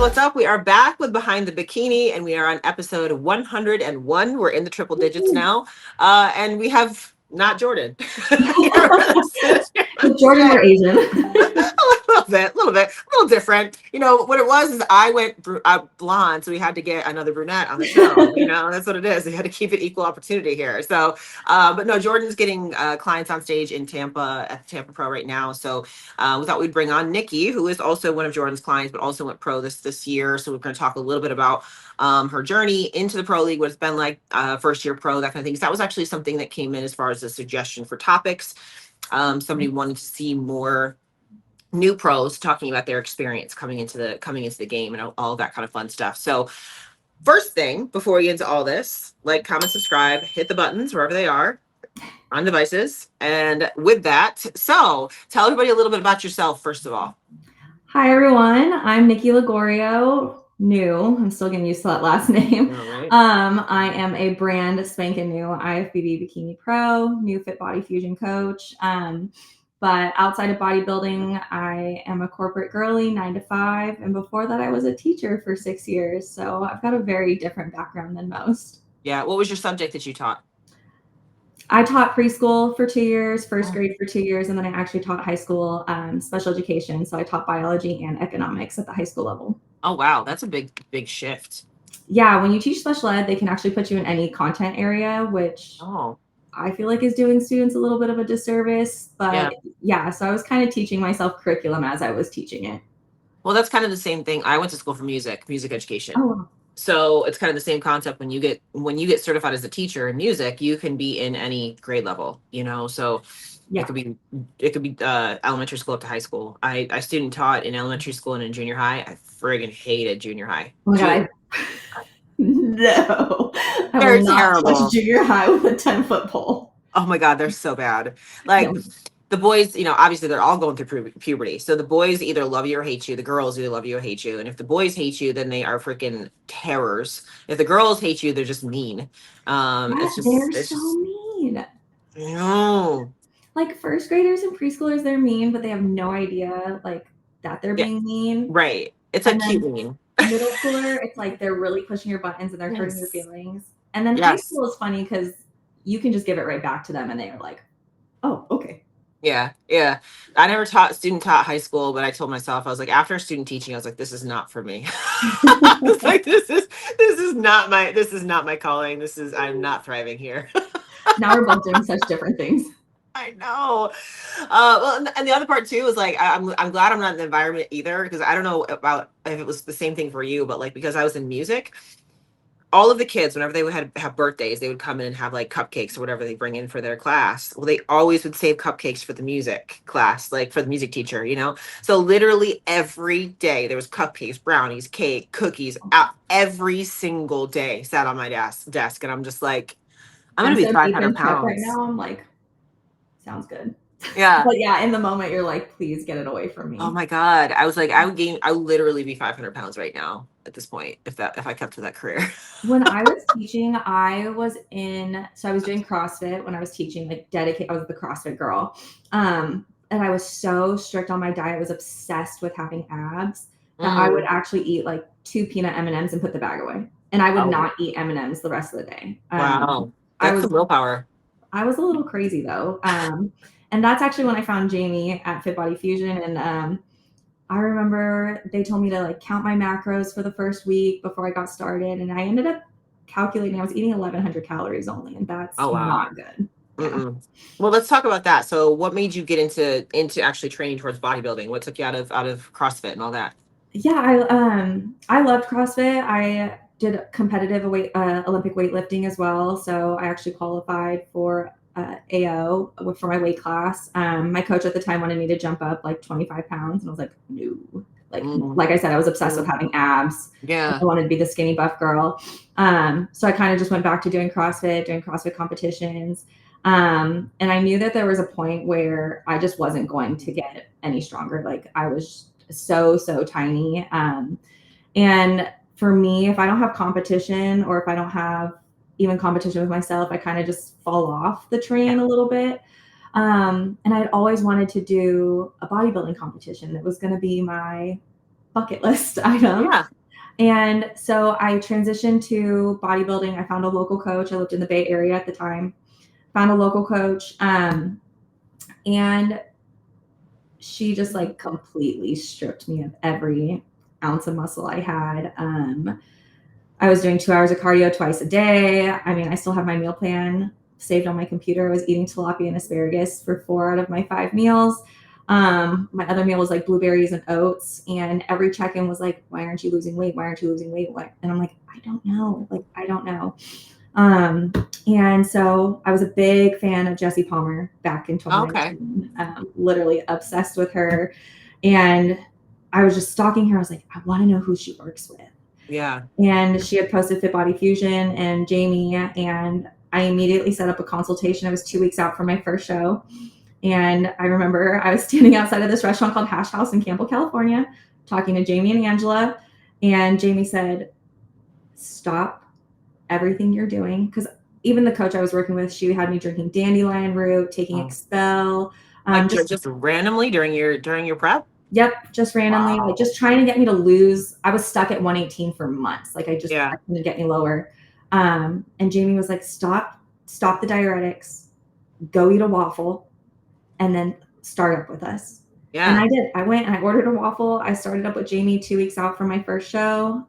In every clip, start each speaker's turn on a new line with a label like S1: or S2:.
S1: what's up? We are back with Behind the Bikini, and we are on episode 101. We're in the triple digits now, and we have not Jordan.
S2: If Jordan were Asian.
S1: A little different. You know what it was is I went blonde, so we had to get another brunette on the show. That's what it is. We had to keep it equal opportunity here. So, but no, Jordan's getting clients on stage in Tampa at the Tampa Pro right now. So we thought we'd bring on Nikki, who is also one of Jordan's clients, but also went pro this year. So we're going to talk a little bit about her journey into the pro league, what it's been like, first year pro, that kind of thing. So that was actually something that came in as far as a suggestion for topics. Somebody wanted to see more new pros talking about their experience coming into the game and all that kind of fun stuff. So first thing, before we get into all this, like, comment, subscribe, hit the buttons wherever they are on devices. And with that, so tell everybody a little bit about yourself, first of all.
S2: Hi, everyone. I'm Nikki Lagorio. I'm still getting used to that last name.
S1: Right.
S2: I am a brand spanking new Ifbb Bikini Pro, new Fit Body Fusion coach. But outside of bodybuilding, I am a corporate girly, 9 to 5. And before that, I was a teacher for 6 years. So I've got a very different background than most.
S1: Yeah. What was your subject that you taught?
S2: I taught preschool for 2 years, first grade for 2 years, and then I actually taught high school special education. So I taught biology and economics at the high school level.
S1: Oh, wow. That's a big shift.
S2: Yeah. When you teach special ed, they can actually put you in any content area, which I feel like is doing students a little bit of a disservice. But yeah, so I was kind of teaching myself curriculum as I was teaching it.
S1: Well, that's kind of the same thing. I went to school for music education.
S2: Oh.
S1: So it's kind of the same concept. When you get certified as a teacher in music, you can be in any grade level, so yeah. It could be elementary school up to high school. I student taught in elementary school and in junior high. I friggin' hated junior high.
S2: Oh my God. No.
S1: They're terrible.
S2: Junior high with a 10-foot pole.
S1: Oh my God, they're so bad. Like, the boys, obviously they're all going through puberty. So the boys either love you or hate you. The girls either love you or hate you. And if the boys hate you, then they are freaking terrors. If the girls hate you, they're just mean.
S2: They're so mean.
S1: No.
S2: Like, first graders and preschoolers, they're mean, but they have no idea that they're being mean.
S1: Right. It's a cute mean.
S2: Middle schooler, it's like they're really pushing your buttons and they're hurting your feelings. And then high school is funny because you can just give it right back to them and they're like, oh, okay.
S1: Yeah. I never student taught high school, but I told myself, I was like, after student teaching, I was like, this is not for me. It's like, this is not my calling. I'm not thriving here.
S2: Now we're both doing such different things.
S1: I know. Well, and the other part too is like, I'm glad I'm not in the environment either, because I don't know about if it was the same thing for you, but like, because I was in music, all of the kids, whenever they would have birthdays, they would come in and have like cupcakes or whatever they bring in for their class. Well, they always would save cupcakes for the music class, like for the music teacher, So literally every day there was cupcakes, brownies, cake, cookies out every single day sat on my desk. And I'm just like, I'm going to be 500 pounds.
S2: Right now, I'm like, sounds good.
S1: Yeah.
S2: But yeah, in the moment, you're like, please get it away from me.
S1: Oh my God. I was like, I would literally be 500 pounds right now at this point if I kept to that career.
S2: When I was teaching, I was doing CrossFit when I was teaching, like dedicated. I was the CrossFit girl. And I was so strict on my diet. I was obsessed with having abs that I would actually eat like 2 peanut M&Ms and put the bag away. And I would not eat M&Ms the rest of the day.
S1: Wow. That's some willpower.
S2: I was a little crazy though. And that's actually when I found Jamie at Fit Body Fusion. And I remember they told me to like count my macros for the first week before I got started. And I ended up calculating, I was eating 1,100 calories only. And that's not good.
S1: Yeah. Well, let's talk about that. So what made you get into actually training towards bodybuilding? What took you out of CrossFit and all that?
S2: Yeah, I loved CrossFit. I did competitive Olympic weightlifting as well. So I actually qualified for AO for my weight class. My coach at the time wanted me to jump up like 25 pounds. And I was like, no. Like I said, I was obsessed with having abs.
S1: Yeah.
S2: I wanted to be the skinny buff girl. So I kind of just went back to doing CrossFit competitions. And I knew that there was a point where I just wasn't going to get any stronger. Like I was so tiny. And for me, if I don't have competition or if I don't have even competition with myself, I kind of just fall off the train a little bit. And I'd always wanted to do a bodybuilding competition that was going to be my bucket list item.
S1: Yeah.
S2: And so I transitioned to bodybuilding. I found a local coach. I lived in the Bay Area at the time. Found a local coach, and she just like completely stripped me of every ounce of muscle I had. I was doing 2 hours of cardio twice a day. I mean, I still have my meal plan saved on my computer. I was eating tilapia and asparagus for 4 out of my 5 meals. My other meal was like blueberries and oats. And every check-in was like, why aren't you losing weight? Why aren't you losing weight? And I'm like, I don't know. Like, I don't know. And so I was a big fan of Jessie Palmer back in
S1: Okay.
S2: 2019, literally obsessed with her. And I was just stalking her. I was like, I want to know who she works with.
S1: Yeah.
S2: And she had posted Fit Body Fusion and Jamie, and I immediately set up a consultation. I was 2 weeks out from my first show. And I remember I was standing outside of this restaurant called Hash House in Campbell, California, talking to Jamie and Angela. And Jamie said, stop everything you're doing. Because even the coach I was working with, she had me drinking dandelion root, taking
S1: Oh.
S2: Expel.
S1: Like
S2: Just
S1: just randomly during your prep?
S2: Yep, just randomly,
S1: Wow.
S2: like just trying to get me to lose. I was stuck at 118 for months. Like I
S1: Yeah.
S2: couldn't get any lower. And Jamie was like, stop the diuretics, go eat a waffle, and then start up with us. And
S1: Yeah.
S2: I did. I went and I ordered a waffle. I started up with Jamie 2 weeks out from my first show.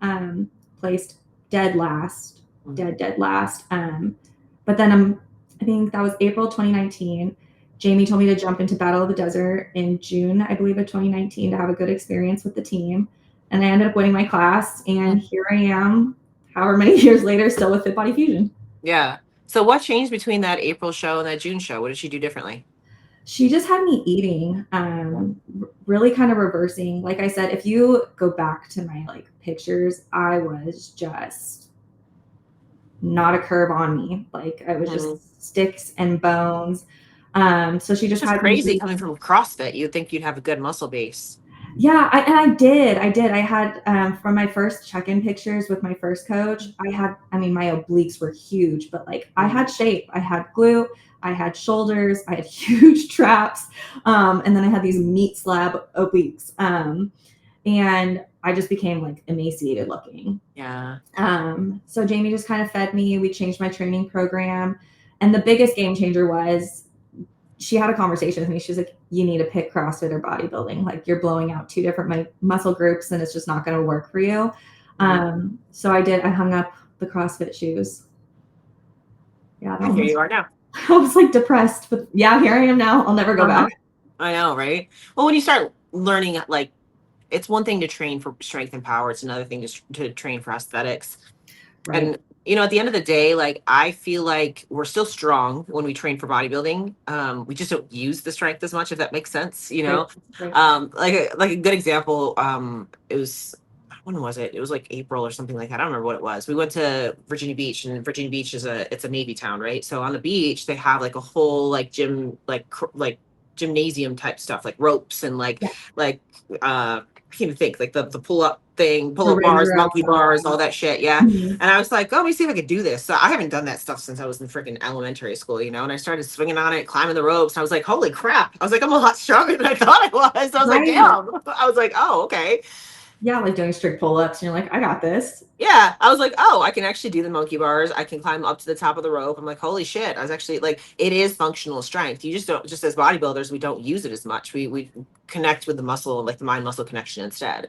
S2: Placed dead last, dead last. But then I think that was April 2019. Jamie told me to jump into Battle of the Desert in June, I believe, of 2019 to have a good experience with the team. And I ended up winning my class. And here I am, however many years later, still with Fit Body Fusion.
S1: Yeah. So what changed between that April show and that June show? What did she do differently?
S2: She just had me eating, really kind of reversing. Like I said, if you go back to my like pictures, I was just not a curve on me. Like I was
S1: Mhm.
S2: just sticks and bones. So she just
S1: Just
S2: had me
S1: crazy coming from CrossFit. You'd think you'd have a good muscle base.
S2: Yeah, and I did. I had from my first check-in pictures with my first coach. I mean, my obliques were huge, but like I had shape. I had glute. I had shoulders. I had huge traps, and then I had these meat slab obliques. And I just became like emaciated looking.
S1: Yeah.
S2: So Jamie just kind of fed me. We changed my training program, and the biggest game changer was she had a conversation with me. She was like, you need to pick CrossFit or bodybuilding. Like you're blowing out two different muscle groups and it's just not going to work for you. So I did. I hung up the CrossFit shoes. Yeah.
S1: And here you are now.
S2: I was like depressed, but yeah, here I am now. I'll never go
S1: Uh-huh.
S2: back.
S1: I know, right? Well, when you start learning, like, it's one thing to train for strength and power. It's another thing to train for aesthetics.
S2: Right.
S1: And at the end of the day, like I feel like we're still strong when we train for bodybuilding. We just don't use the strength as much, if that makes sense.
S2: Right. Right.
S1: Like a good example. It was when was it? It was like April or something like that. I don't remember what it was. We went to Virginia Beach, and Virginia Beach it's a Navy town, right? So on the beach they have like a whole like gym like gymnasium type stuff, like ropes and
S2: Yeah.
S1: like I can't even think, like the pull up thing, pull
S2: The
S1: up
S2: ring
S1: bars,
S2: ropes.
S1: monkey bars, all that shit. Yeah.
S2: Mhm.
S1: And I was like, oh, let me see if I could do this. So I haven't done that stuff since I was in freaking elementary school, and I started swinging on it, climbing the ropes. And I was like, holy crap. I was like, I'm a lot stronger than I thought I was. So I was like,
S2: Right.
S1: damn. I was like, oh, okay.
S2: Yeah, like doing strict pull-ups, and you're like, I got this.
S1: Yeah. I was like, oh, I can actually do the monkey bars. I can climb up to the top of the rope. I'm like, holy shit. I was actually like, it is functional strength. You just don't, just as bodybuilders, we don't use it as much. We connect with the muscle, like the mind muscle connection instead.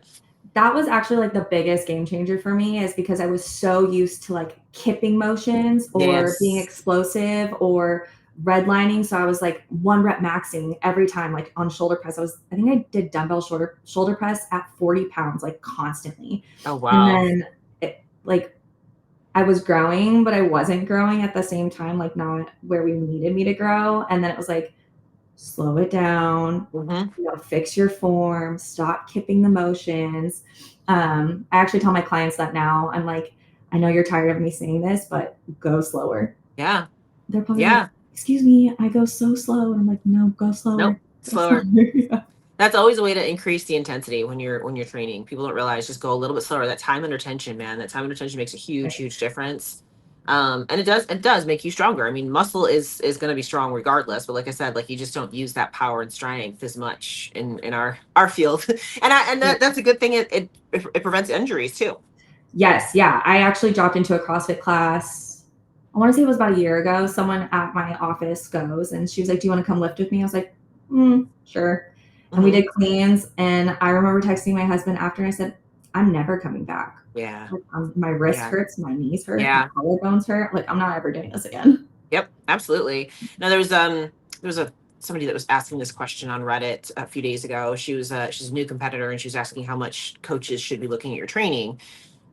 S2: That was actually like the biggest game changer for me, is because I was so used to like kipping motions or being
S1: Yes.
S2: explosive or redlining. So I was like 1 rep maxing every time, like on shoulder press. I think I did dumbbell shoulder press at 40 pounds, like constantly.
S1: Oh,
S2: And
S1: wow.
S2: then like I was growing, but I wasn't growing at the same time, like not where we needed me to grow. And then it was like, slow it down,
S1: Mm-hmm.
S2: fix your form, stop kipping the motions. I actually tell my clients that now. I'm like, I know you're tired of me saying this, but go slower.
S1: Yeah.
S2: They're probably like,
S1: Yeah.
S2: excuse me, I go so slow. And I'm like, no, go
S1: Nope.
S2: slower. Go slower.
S1: Slower. That's always a way to increase the intensity when you're training. People don't realize, just go a little bit slower. That time under tension, man. That time under tension makes a huge,
S2: Right.
S1: huge difference. And it does make you stronger. I mean, muscle is going to be strong regardless, but like I said, like you just don't use that power and strength as much in our field. That's a good thing. It prevents injuries too.
S2: Yes, yeah. I actually dropped into a CrossFit class. I want to say it was about a year ago. Someone at my office goes and she was like, "Do you want to come lift with me?" I was like, sure. And we
S1: Hmm.
S2: did cleans. And I remember texting my husband after and I said, "I'm never coming back.
S1: Yeah.
S2: Like, my wrist
S1: Yeah.
S2: hurts, my knees hurt, my
S1: Yeah.
S2: collarbones hurt. Like, I'm not ever doing this again."
S1: Yep, absolutely. Now there was a somebody that was asking this question on Reddit a few days ago. She's a new competitor and she was asking how much coaches should be looking at your training.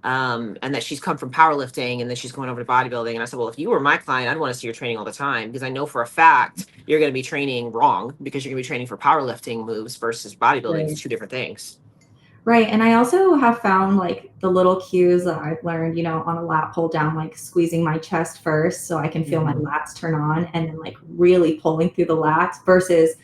S1: And that she's come from powerlifting and then she's going over to bodybuilding. And I said, well, if you were my client, I'd want to see your training all the time because I know for a fact you're going to be training wrong because you're going to be training for powerlifting moves versus bodybuilding. It's
S2: Right.
S1: two different things.
S2: Right. And I also have found like the little cues that I've learned, on a lat pull down, like squeezing my chest first so I can feel my
S1: Mhm.
S2: lats turn on and then like really pulling through the lats versus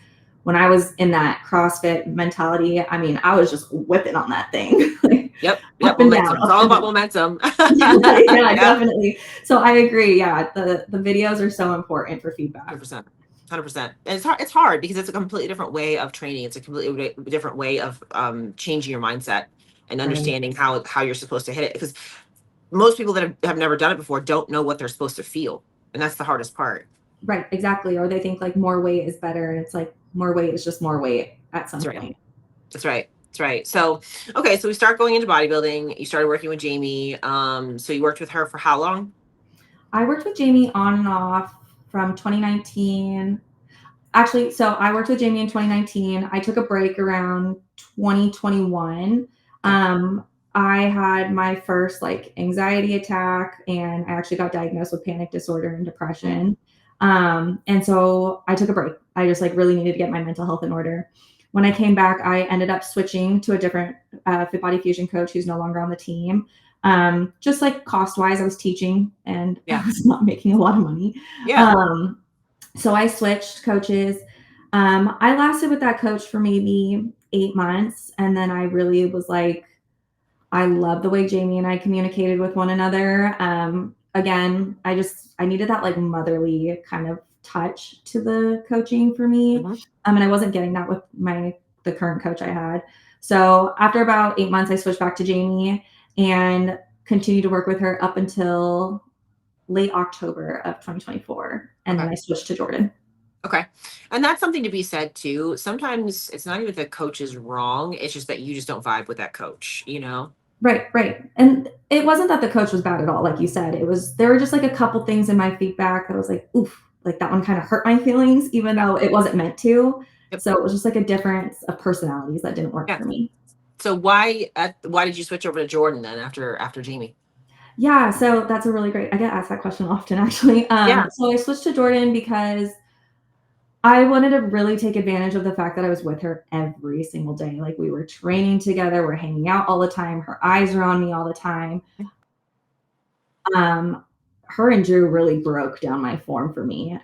S2: when I was in that CrossFit mentality. I mean, I was just whipping on that thing, like
S1: Yep.
S2: up
S1: Yep.
S2: and down,
S1: Momentum. It's
S2: up
S1: all
S2: and
S1: about
S2: down.
S1: momentum.
S2: Yeah,
S1: Yep.
S2: definitely. So I agree. Yeah. The videos are so important for feedback.
S1: 100%. 100%. And it's hard because it's a completely different way of training. It's a completely different way of changing your mindset and
S2: Right.
S1: understanding how you're supposed to hit it. Because most people that have never done it before don't know what they're supposed to feel. And that's the hardest part.
S2: Right. Exactly. Or they think like more weight is better. And it's like more weight is just more weight at some
S1: That's right.
S2: point.
S1: That's right. That's right. So, okay. So we start going into bodybuilding. You started working with Jamie. So you worked with her for how long?
S2: I worked with Jamie on and off from 2019. Actually, so I worked with Jamie in 2019. I took a break around 2021.
S1: Okay.
S2: I had my first like anxiety attack and I actually got diagnosed with panic disorder and
S1: Mm.
S2: depression. And so I took a break. I just like really needed to get my mental health in order. When I came back, I ended up switching to a different Fit Body Fusion coach who's no longer on the team. Just like cost wise, I was teaching and I
S1: Yeah.
S2: was not making a lot of money.
S1: Yeah.
S2: Um, so I switched coaches. I lasted with that coach for maybe 8 months. And then I really was like, I love the way Jamie and I communicated with one another. Again, I needed that like motherly kind of touch to the coaching for me.
S1: Hmm.
S2: And I wasn't getting that with the current coach I had. So after about 8 months, I switched back to Jamie and continued to work with her up until late October of 2024. And then
S1: Okay.
S2: I switched to Jordan.
S1: Okay. And that's something to be said too. Sometimes it's not even the coach is wrong. It's just that you just don't vibe with that coach, you know?
S2: Right, right. And it wasn't that the coach was bad at all, like you said. There were just like a couple things in my feedback that I was like, oof, like that one kind of hurt my feelings, even
S1: Yeah.
S2: though it wasn't meant to.
S1: Yep.
S2: So it was just like a difference of personalities that didn't work
S1: Yeah.
S2: for me.
S1: So why did you switch over to Jordan then after Jamie?
S2: Yeah, so that's a really great. I get asked that question often, actually.
S1: Yeah.
S2: So I switched to Jordan because I wanted to really take advantage of the fact that I was with her every single day. Like we were training together, we're hanging out all the time. Her eyes are on me all the time. Um, Her and Drew really broke down my form for me,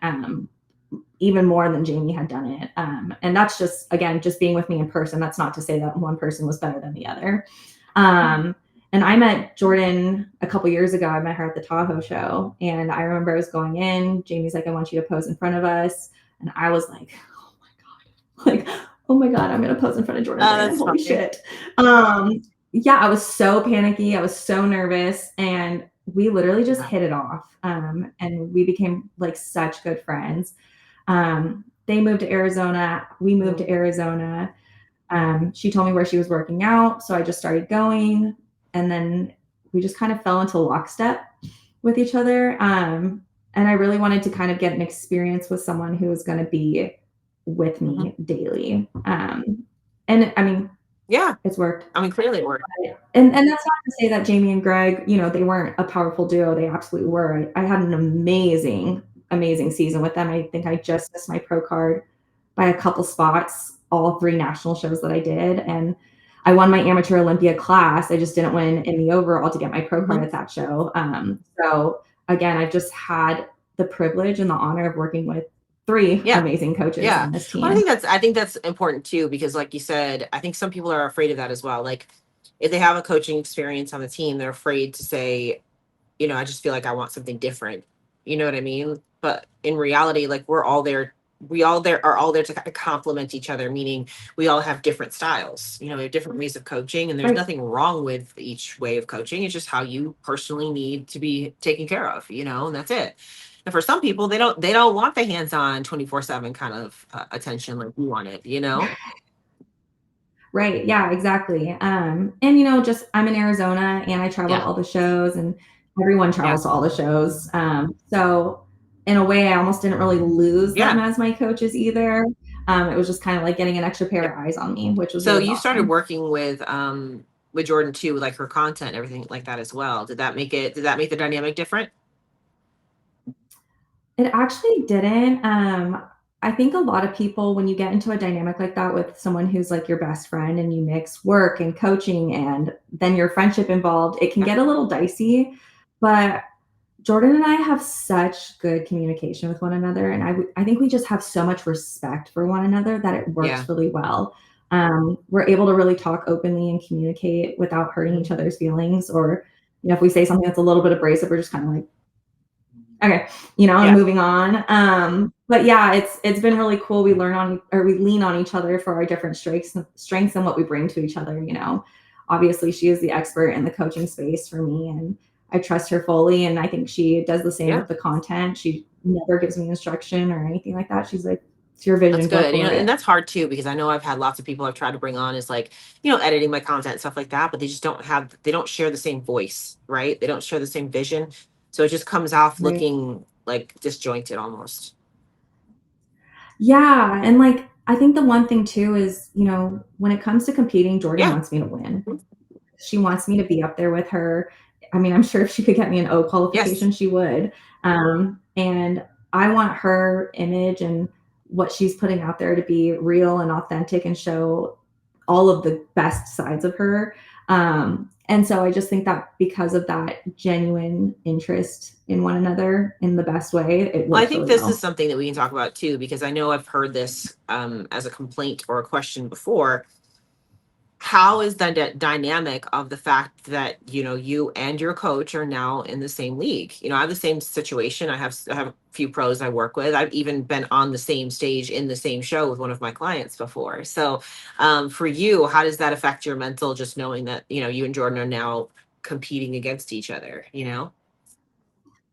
S2: even more than Jamie had done it. And that's just, again, just being with me in person. That's not to say that one person was better than the other. And I met Jordan a couple years ago. I met her at the Tahoe show. And I remember I was going in. Jamie's like, I want you to pose in front of us. And I was like, oh my God. Like, oh my God, I'm going to pose in front of Jordan Brandon.
S1: That's
S2: Holy
S1: funny.
S2: shit. Yeah, I was so panicky. I was so nervous. And we literally just hit it off. And we became like such good friends. They moved to Arizona. We moved
S1: Mhm.
S2: to Arizona. She told me where she was working out. So I just started going. And then we just kind of fell into lockstep with each other. And I really wanted to kind of get an experience with someone who was going to be with
S1: Mhm.
S2: me daily. And I mean,
S1: Yeah.
S2: it's worked.
S1: I mean, clearly it worked.
S2: And that's not to say that Jamie and Greg, they weren't a powerful duo. They absolutely were. I had an amazing season with them. I think I just missed my pro card by a couple spots, all three national shows that I did. And I won my amateur Olympia class. I just didn't win in the overall to get my pro card
S1: Mhm.
S2: at that show. So again, I've just had the privilege and the honor of working with three
S1: Yeah.
S2: amazing coaches
S1: Yeah.
S2: on this
S1: Well,
S2: team.
S1: I think that's important too, because like you said, I think some people are afraid of that as well. Like if they have a coaching experience on the team, they're afraid to say, I just feel like I want something different. You know what I mean? But in reality, like we are all there to kind of complement each other, meaning we all have different styles. We have different ways of coaching, and there's
S2: Right.
S1: nothing wrong with each way of coaching. It's just how you personally need to be taken care of, and that's it. And for some people, they don't want the hands-on 24/7 kind of attention like you want it.
S2: Right. Yeah, exactly. And just I'm in Arizona and I travel to
S1: Yeah.
S2: all the shows and everyone
S1: Yeah.
S2: travels to all the shows. So in a way I almost didn't really lose them
S1: Yeah.
S2: as my coaches either. It was just kind of like getting an extra
S1: Yeah.
S2: pair of eyes on me, which was
S1: So
S2: really
S1: you started
S2: awesome.
S1: working with Jordan too, like her content and everything like that as well. Did that make the dynamic different?
S2: It actually didn't. I think a lot of people, when you get into a dynamic like that with someone who's like your best friend and you mix work and coaching and then your friendship involved, it can
S1: Yeah.
S2: get a little dicey. But Jordan and I have such good communication with one another, and I think we just have so much respect for one another that it
S1: Yeah.
S2: works really well. We're able to really talk openly and communicate without hurting each other's feelings, or if we say something that's a little bit abrasive, we're just kind of like, okay, and
S1: Yeah.
S2: moving on. But yeah, it's been really cool. We learn on or we lean on each other for our different strengths and what we bring to each other. Obviously she is the expert in the coaching space for me, and I trust her fully. And I think she does the same
S1: Yeah.
S2: with the content. She never gives me instruction or anything like that. She's like, it's your
S1: That's
S2: vision, go
S1: good.
S2: for
S1: And
S2: it.
S1: that's hard too, because I know I've had lots of people I've tried to bring on is like, editing my content, stuff like that, but they don't share the same voice, right? They don't share the same vision. So it just comes off
S2: Right.
S1: looking like disjointed almost.
S2: Yeah. And like, I think the one thing too is, when it comes to competing, Jordan
S1: Yeah.
S2: wants me to win. She wants me to be up there with her. I mean, I'm sure if she could get me an O
S1: Yes.
S2: qualification, she would. And I want her image and what she's putting out there to be real and authentic and show all of the best sides of her. And so I just think that because of that genuine interest in one another in the best way, it
S1: Well, I
S2: works
S1: think
S2: really
S1: this is
S2: well.
S1: something that we can talk about too, because I know I've heard this as a complaint or a question before. How is the dynamic of the fact that you and your coach are now in the same league? I have the same situation. I have a few pros I work with. I've even been on the same stage in the same show with one of my clients before. So for you, how does that affect your mental, just knowing that you and Jordan are now competing against each other,
S2: Oh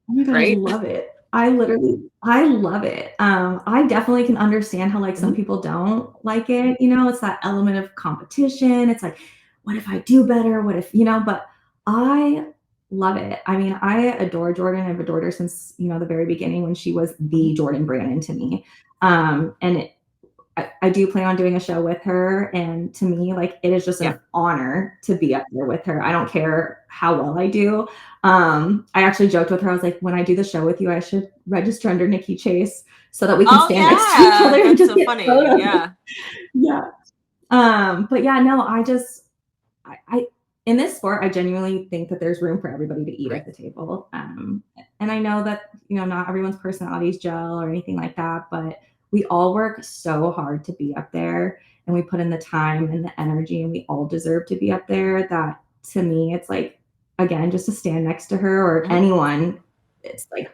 S2: my God, I
S1: right?
S2: love it. I love it. I definitely can understand how like some
S1: Mhm.
S2: people don't like it. It's that element of competition. It's like, what if I do better? What if, but I love it. I mean, I adore Jordan. I've adored her since, the very beginning when she was
S1: Mhm.
S2: the Jordan brand to me. And I do plan on doing a show with her. And to me, like, it is just
S1: Yeah.
S2: an honor to be up there with her. I don't care how well I do. I actually joked with her. I was like, when I do the show with you, I should register under Nikki Chase so that we can
S1: Oh
S2: stand next to each
S1: yeah,
S2: other and
S1: that's
S2: just
S1: so
S2: get
S1: funny.
S2: photos.
S1: Yeah.
S2: Yeah. But yeah, no, I in this sport, I genuinely think that there's room for everybody to eat
S1: Right.
S2: at the table. And I know that, not everyone's personalities gel or anything like that, but we all work so hard to be up there and we put in the time and the energy and we all deserve to be up there. That to me, it's like, again, just to stand next to her or
S1: Mhm.
S2: anyone, it's like,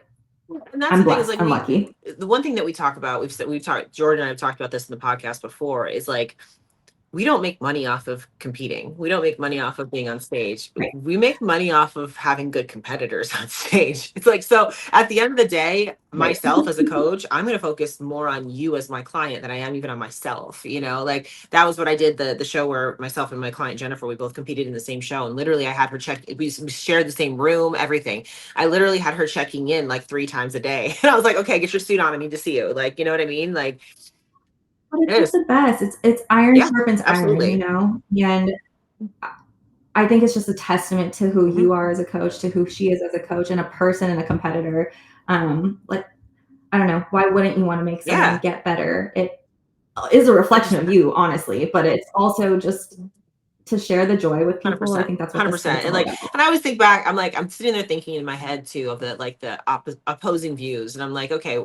S1: And that's
S2: I'm
S1: the thing is
S2: blessed.
S1: like
S2: I'm lucky.
S1: the one thing that we talk about, we've talked, Jordan and I have talked about this in the podcast before, is like we don't make money off of competing. We don't make money off of being on stage.
S2: Right.
S1: We make money off of having good competitors on stage. It's like, so at the end of the day,
S2: Right.
S1: myself as a coach, I'm going to focus more on you as my client than I am even on myself. Like that was what I did the show where myself and my client Jennifer, we both competed in the same show. And literally I had her check, we shared the same room, everything. I literally had her checking in like 3 times a day. And I was like, okay, get your suit on. I need to see you. Like, you know what I mean? Like
S2: But it's
S1: it
S2: just
S1: is.
S2: the best. It's iron
S1: Yeah,
S2: sharpens iron,
S1: absolutely.
S2: And I think it's just a testament to who
S1: Mhm.
S2: you are as a coach, to who she is as a coach and a person and a competitor. Like, I don't know, why wouldn't you want to make someone
S1: Yeah.
S2: get better? It is a reflection of
S1: 100%.
S2: you, honestly, but it's also just to share the joy with
S1: Hundred
S2: people. I
S1: percent,
S2: think that's what
S1: hundred
S2: this sport's
S1: percent, and
S2: all
S1: like,
S2: about.
S1: and I always think back. I'm like, I'm sitting there thinking in my head too of the like the opposing views, and I'm like, okay,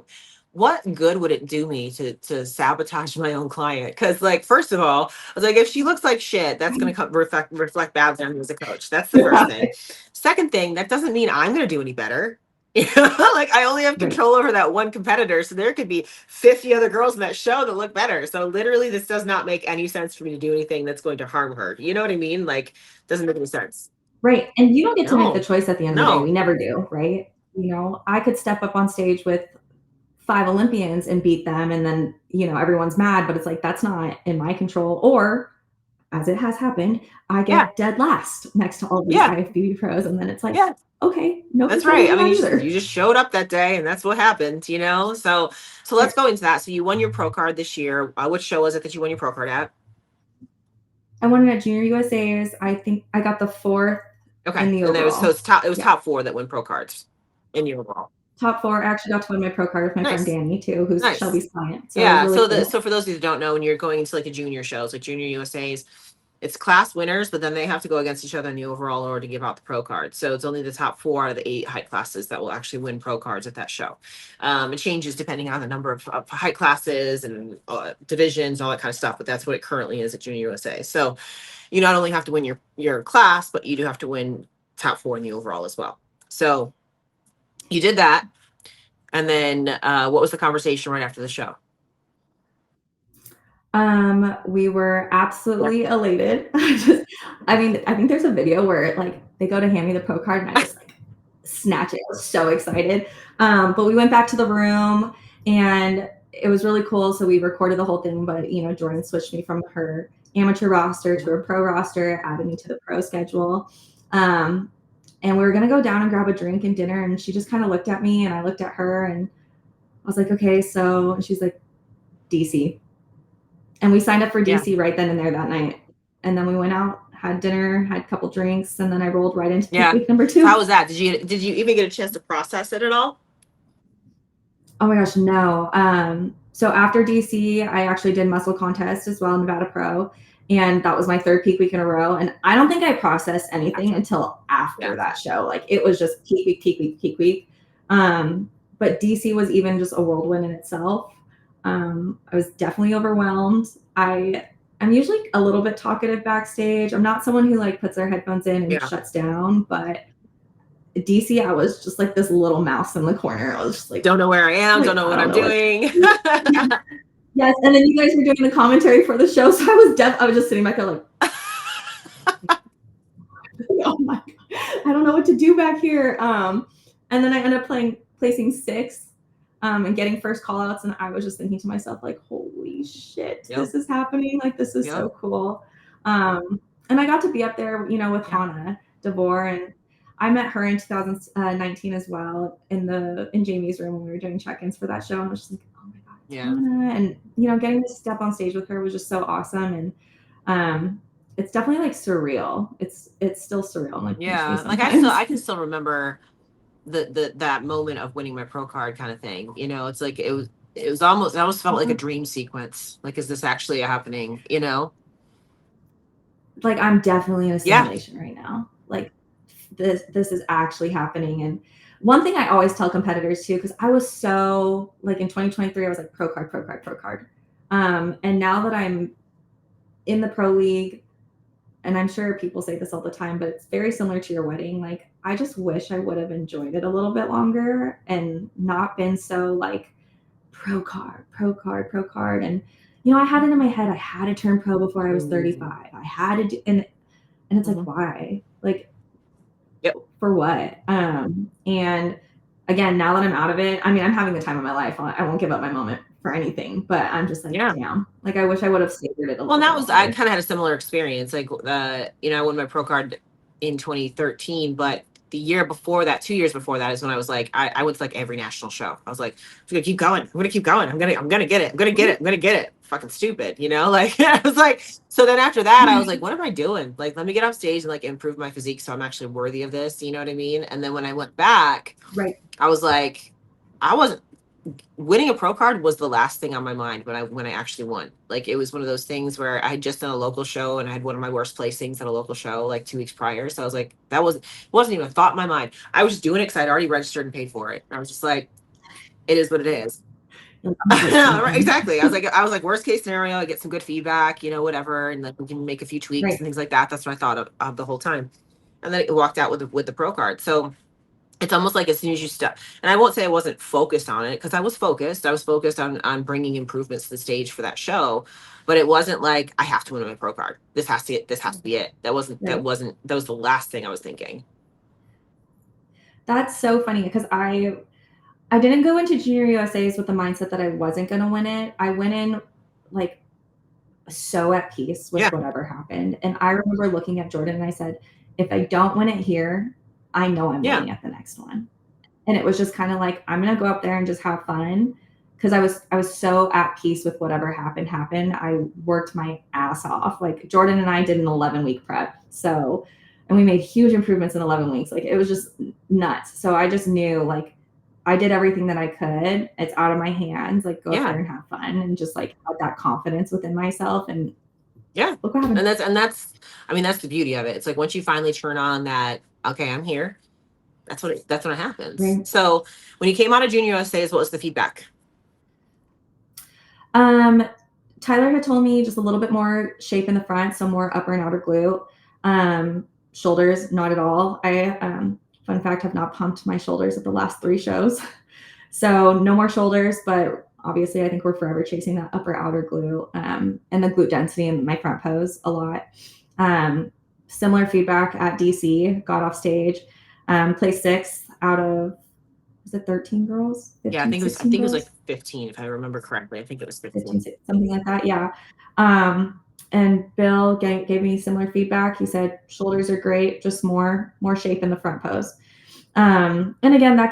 S1: what good would it do me to sabotage my own client? Because, like, first of all, I was like, if she looks like shit, that's going to reflect badly on me as a coach. That's the first thing. Second thing, that doesn't mean I'm going to do any better. You know, like, I only have
S2: Right.
S1: control over that one competitor, so there could be 50 other girls in that show that look better. So literally, this does not make any sense for me to do anything that's going to harm her. You know what I mean? Like, doesn't make any sense.
S2: Right. And you don't get to make the
S1: No,
S2: choice at the end of the day. We
S1: no,
S2: never do, right? You know, I could step up on stage with 5 Olympians and beat them, and then, everyone's mad, but it's like, that's not in my control. Or, as it has happened, I
S1: yeah,
S2: get dead last next to all these
S1: yeah,
S2: IFBB pros. And then it's like,
S1: yeah.
S2: okay, no
S1: That's
S2: control
S1: right.
S2: over
S1: I mean,
S2: that
S1: you
S2: either.
S1: just showed up that day, and that's what happened. You know. So let's
S2: Right.
S1: go into that. So you won your pro card this year. Which show was it that you won your pro card at?
S2: I won it at Junior USA's. I think I got the fourth
S1: Okay,
S2: in the
S1: and there was so
S2: overall.
S1: it's top. It was
S2: Yeah.
S1: top four that win pro cards in your overall.
S2: Top four. I actually got to win my pro card with my friend
S1: Nice,
S2: Danny too, who's
S1: nice.
S2: Shelby's client. So it was
S1: Yeah.
S2: really
S1: So
S2: cool.
S1: for those of you that don't know, when you're going into like the junior shows, like Junior USA's, it's class winners, but then they have to go against each other in the overall order to give out the pro cards. So it's only the top four out of the 8 height classes that will actually win pro cards at that show. It changes depending on the number of height classes and divisions, all that kind of stuff. But that's what it currently is at Junior USA. So you not only have to win your class, but you do have to win top 4 in the overall as well. So you did that, and then what was the conversation right after the show?
S2: We were
S1: Yeah.
S2: absolutely elated. I mean, I think there's a video where like they go to hand me the pro card and I just like snatch it. I was so excited. But we went back to the room and it was really cool. So we recorded the whole thing, but Jordan switched me from her amateur roster to her pro roster, added me to the pro schedule. Um, and we were gonna go down and grab a drink and dinner, and she just kind of looked at me and I looked at her and I was like, okay, so, and she's like, DC. And we signed up for
S1: Yeah.
S2: DC right then and there that night. And then we went out, had dinner, had a couple drinks, and then I rolled right into peak
S1: Yeah.
S2: week number
S1: So how
S2: 2.
S1: was that? Did you even get a chance to process it at all?
S2: Oh my gosh, no. So after DC, I actually did muscle contest as well, Nevada Pro. And that was my 3rd peak week in a row. And I don't think I processed anything
S1: Gotcha.
S2: until after
S1: Yeah.
S2: that show. Like it was just peak week, peak week, peak week. But DC was even just a whirlwind in itself. I was definitely overwhelmed. I'm usually a little bit talkative backstage. I'm not someone who like puts their headphones in and
S1: Yeah.
S2: shuts down, but DC, I was just like this little mouse in the corner. I was just like,
S1: Don't know where I am,
S2: like
S1: don't know
S2: I
S1: what
S2: don't
S1: I'm
S2: know what.
S1: doing.
S2: Yes, and then you guys were doing the commentary for the show, so I was just sitting back there like, oh my god, I don't know what to do back here. And then I ended up placing 6th, and getting first call outs, and I was just thinking to myself like, holy shit,
S1: Yep.
S2: this is happening. Like this is
S1: Yep.
S2: so cool. And I got to be up there, with Hannah DeVore, and I met her in 2019 as well in Jamie's room when we were doing check-ins for that show. And I was just like, oh my god,
S1: Yeah.
S2: Hannah. And getting to step on stage with her was just so awesome. And it's definitely like surreal. It's still surreal and like pinch me
S1: Yeah. Like
S2: sometimes.
S1: I can still remember that moment of winning my pro card kind of thing. It's like it almost felt like a dream sequence. Like, is this actually happening?
S2: Like I'm definitely in a
S1: Yeah.
S2: simulation right now. Like this is actually happening. And one thing I always tell competitors too, because I was so like in 2023, I was like pro card, pro card, pro card. And now that I'm in the pro league, and I'm sure people say this all the time, but it's very similar to your wedding. Like I just wish I would have enjoyed it a little bit longer and not been so like pro card, pro card, pro card. And I had it in my head, I had to turn pro before I was 35. I had to do, and it's like, why? Like,
S1: Yep.
S2: for what? And again, now that I'm out of it, I mean, I'm having the time of my life. I won't give up my moment for anything, but I'm just like, damn, like I wish I would have savored it a little bit
S1: I
S2: longer.
S1: kind of had a similar experience. Like, I won my pro card in 2013, but the year before that, 2 years before that, is when I was like, I went to like every national show. I was like, I'm gonna keep going. I'm gonna keep going. I'm gonna get it. I'm gonna get it. I'm gonna get it. Fucking stupid, like I was like, so then after that, I was like, what am I doing? Like, let me get off stage and like improve my physique so I'm actually worthy of this. You know what I mean? And then when I went back,
S2: Right.
S1: I was like, I wasn't winning a pro card was the last thing on my mind when I actually won. Like, it was one of those things where I had just done a local show and I had one of my worst placings at a local show like 2 weeks prior. So I was like, wasn't even a thought in my mind. I was just doing it because I'd already registered and paid for it. And I was just like, it is what it is.
S2: Like, I'm not risking
S1: Right,
S2: anything.
S1: exactly. I was like, worst case scenario, I get some good feedback, whatever, and like we can make a few tweaks
S2: Right.
S1: and things like that. That's what I thought of the whole time. And then it walked out with the pro card. So it's almost like as soon as you step, and I won't say I wasn't focused on it because I was focused. I was focused on bringing improvements to the stage for that show, but it wasn't like I have to win my pro card. This has to be it.
S2: Right.
S1: That was the last thing I was thinking.
S2: That's so funny because I didn't go into Junior USA's with the mindset that I wasn't going to win it. I went in like so at peace with
S1: Yeah,
S2: whatever happened. And I remember looking at Jordan and I said, if I don't win it here, I know I'm
S1: yeah,
S2: winning at the next one. And it was just kind of like, I'm going to go up there and just have fun. Cause I was so at peace with whatever happened. I worked my ass off. Like Jordan and I did an 11-week prep. So, and we made huge improvements in 11 weeks. Like it was just nuts. So I just knew like I did everything that I could. It's out of my hands. Like go up
S1: yeah,
S2: there and have fun and just like have that confidence within myself. And
S1: yeah.
S2: look what happened.
S1: And that's I mean that's the beauty of it. It's like once you finally turn on that, okay, I'm here. That's when it happens.
S2: Right.
S1: So when you came out of Junior USA's, what was the feedback?
S2: Um, Tyler had told me just a little bit more shape in the front, so more upper and outer glute. Shoulders, not at all. Fun fact, have not pumped my shoulders at the last 3 shows. So no more shoulders, but obviously I think we're forever chasing that upper outer glute and the glute density in my front pose a lot. Similar feedback at DC, got off stage, placed 6th out of, was it 13 girls,
S1: Yeah,
S2: 15,
S1: I
S2: 16
S1: think it was like
S2: girls?
S1: 15 if I remember correctly. I think it was
S2: 15,
S1: 15.
S2: something like that. Yeah. And Bill gave me similar feedback. He said shoulders are great, just more shape in the front pose. And again, that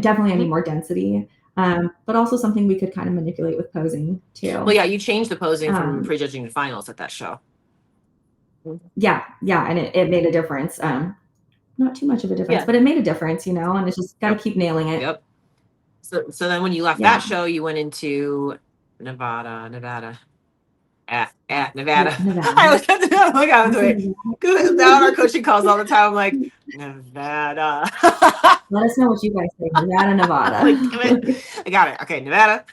S2: definitely I need
S1: Mhm.
S2: more density, but also something we could kind of manipulate with posing
S1: Well,
S2: too.
S1: yeah, you changed the posing from
S2: Um,
S1: prejudging to finals at that show. Mhm.
S2: yeah, and it made a difference. Not too much of a difference,
S1: Yeah.
S2: but it made a difference, and it's just got to
S1: Yep.
S2: keep nailing it.
S1: Yep. So then when you left that
S2: Yeah,
S1: show, you went into Nevada. Nevada.
S2: yeah, Nevada.
S1: I look at the I'm like, I was
S2: Honestly,
S1: like, because now on our coaching calls all the time, I'm like, Nevada.
S2: let us know what you guys think. Nevada,
S1: Like, damn it.
S2: Nevada.
S1: I got it. Okay, Nevada.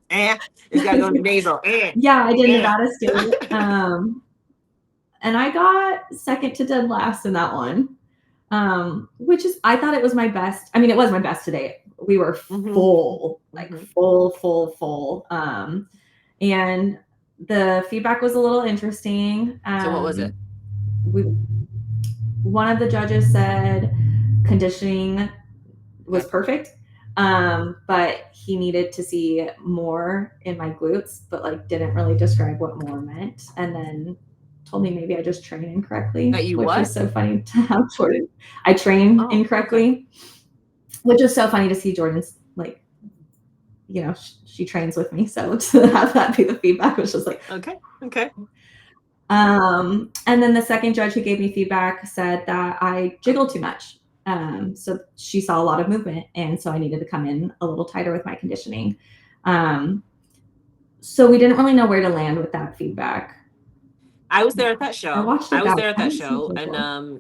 S1: It's got to go nasal.
S2: Yeah, I did
S1: Eh.
S2: Nevada State. And I got second to dead last in that one, which is, I thought it was my best. I mean, it was my best today. We were
S1: Mhm,
S2: full, like
S1: mhm.
S2: full. And the feedback was a little interesting.
S1: So what was it?
S2: We, one of the judges said conditioning was
S1: Okay.
S2: perfect. But he needed to see more in my glutes, but like didn't really describe what more meant. And then told me maybe I just train incorrectly,
S1: That you
S2: which
S1: what?
S2: was so funny to have Jordan. I train
S1: Oh, okay.
S2: incorrectly, which is so funny to see Jordan's like, she trains with me. So to have that be the feedback was just like,
S1: Okay. Okay.
S2: and then the second judge who gave me feedback said that I jiggle too much. So she saw a lot of movement, and so I needed to come in a little tighter with my conditioning. So we didn't really know where to land with that feedback.
S1: I was there
S2: Yeah,
S1: at that
S2: I
S1: show.
S2: watched
S1: I
S2: it
S1: was
S2: back.
S1: there at
S2: I
S1: that
S2: haven't seen
S1: show,
S2: it
S1: and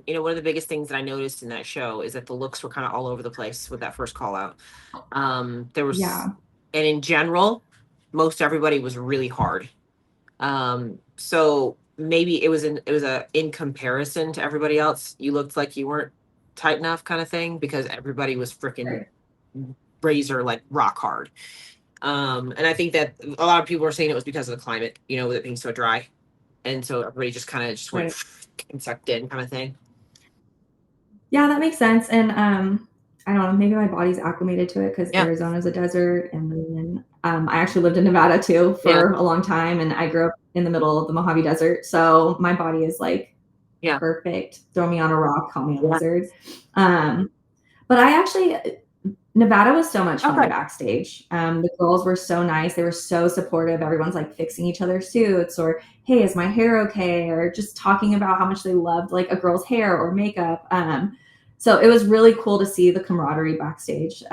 S2: before.
S1: one of the biggest things that I noticed in that show is that the looks were kind of all over the place with that first call out. There was,
S2: Yeah,
S1: and in general, most everybody was really hard. So maybe it was a in comparison to everybody else, you looked like you weren't tight enough kind of thing because everybody was freaking
S2: right.
S1: razor like rock hard. And I think that a lot of people were saying it was because of the climate, with it being so dry. And so everybody just kind of just went
S2: Right.
S1: and sucked in kind of thing.
S2: Yeah, that makes sense. And I don't know, maybe my body's acclimated to it because
S1: Yeah.
S2: Arizona's a desert. And then I actually lived in Nevada too
S1: Yeah.
S2: for a long time. And I grew up in the middle of the Mojave Desert. So my body is like
S1: Yeah.
S2: perfect. Throw me on a rock, call me a
S1: Yeah.
S2: lizard. But Nevada was so much fun
S1: Okay.
S2: backstage. The girls were so nice. They were so supportive. Everyone's like fixing each other's suits or, hey, is my hair okay? Or just talking about how much they loved like a girl's hair or makeup. So it was really cool to see the camaraderie backstage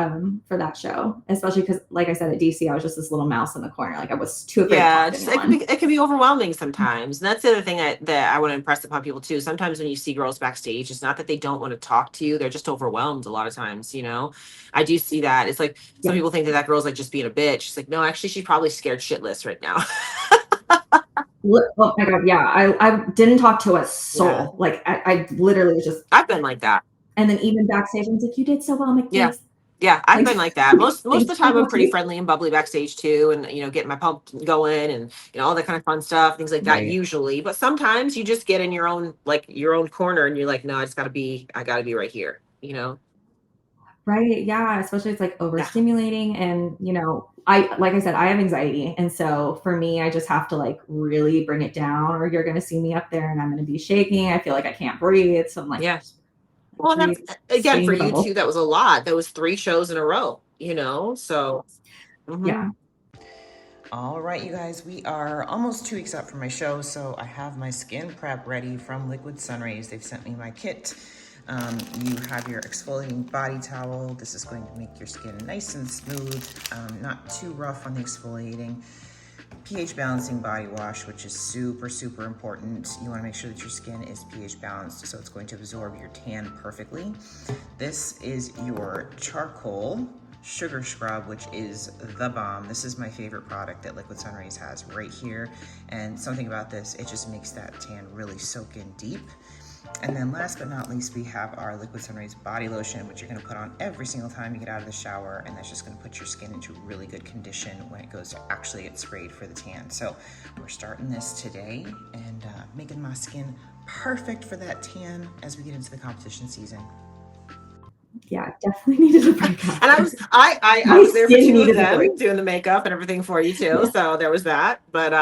S2: for that show, especially because, like I said, at DC, I was just this little mouse in the corner. Like I was too afraid to
S1: Yeah,
S2: talk to
S1: just
S2: anyone.
S1: it can be overwhelming sometimes. And that's the other thing that I want to impress upon people too. Sometimes when you see girls backstage, it's not that they don't want to talk to you; they're just overwhelmed a lot of times. I do see that. It's like some
S2: Yeah.
S1: people think that girl's like just being a bitch. It's like no, actually, she's probably scared shitless right now.
S2: Oh my God. Yeah. I didn't talk to a
S1: Yeah,
S2: soul. Like I literally was just,
S1: I've been like that.
S2: and then even backstage, I was like, you did so well. I'm like,
S1: Yeah.
S2: thanks.
S1: Yeah, I've
S2: Like,
S1: been like that. Most of
S2: thanks
S1: the
S2: so
S1: time I'm
S2: much.
S1: pretty friendly and bubbly backstage too, and getting my pump going and all that kind of fun stuff, things like that
S2: Right.
S1: usually. But sometimes you just get in your own corner and you're like, no, I gotta be right here.
S2: Right. Yeah. Especially it's like
S1: Yeah.
S2: overstimulating. And, like I said, I have anxiety. And so for me, I just have to like really bring it down, or you're going to see me up there and I'm going to be shaking. I feel like I can't breathe. So I'm like,
S1: Yeah.
S2: like
S1: Well, and
S2: breathe,
S1: that's
S2: stay
S1: again
S2: in
S1: for
S2: your
S1: you too,
S2: bubble.
S1: that was a lot. That was 3 shows in a row. So
S2: Yeah.
S1: mhm.
S3: All right, you guys, we are almost 2 weeks out from my show, so I have my skin prep ready from Liquid Sunrays. They've sent me my kit. You have your exfoliating body towel. This is going to make your skin nice and smooth, not too rough on the exfoliating. pH balancing body wash, which is super, super important. You want to make sure that your skin is pH balanced, so it's going to absorb your tan perfectly. This is your charcoal sugar scrub, which is the bomb. This is my favorite product that Liquid Sunrays has right here. And something about this, it just makes that tan really soak in deep. And then last but not least, we have our Liquid Sunrays body lotion, which you're gonna put on every single time you get out of the shower, and that's just gonna put your skin into really good condition when it goes to actually get sprayed for the tan. So we're starting this today and making my skin perfect for that tan as we get into the competition season.
S2: Yeah. Definitely needed a break
S1: And
S2: after.
S1: I
S2: My
S1: was there for
S2: skin
S1: two of
S2: needed a break.
S1: them doing the makeup and everything for you too.
S2: Yeah.
S1: So there was that. But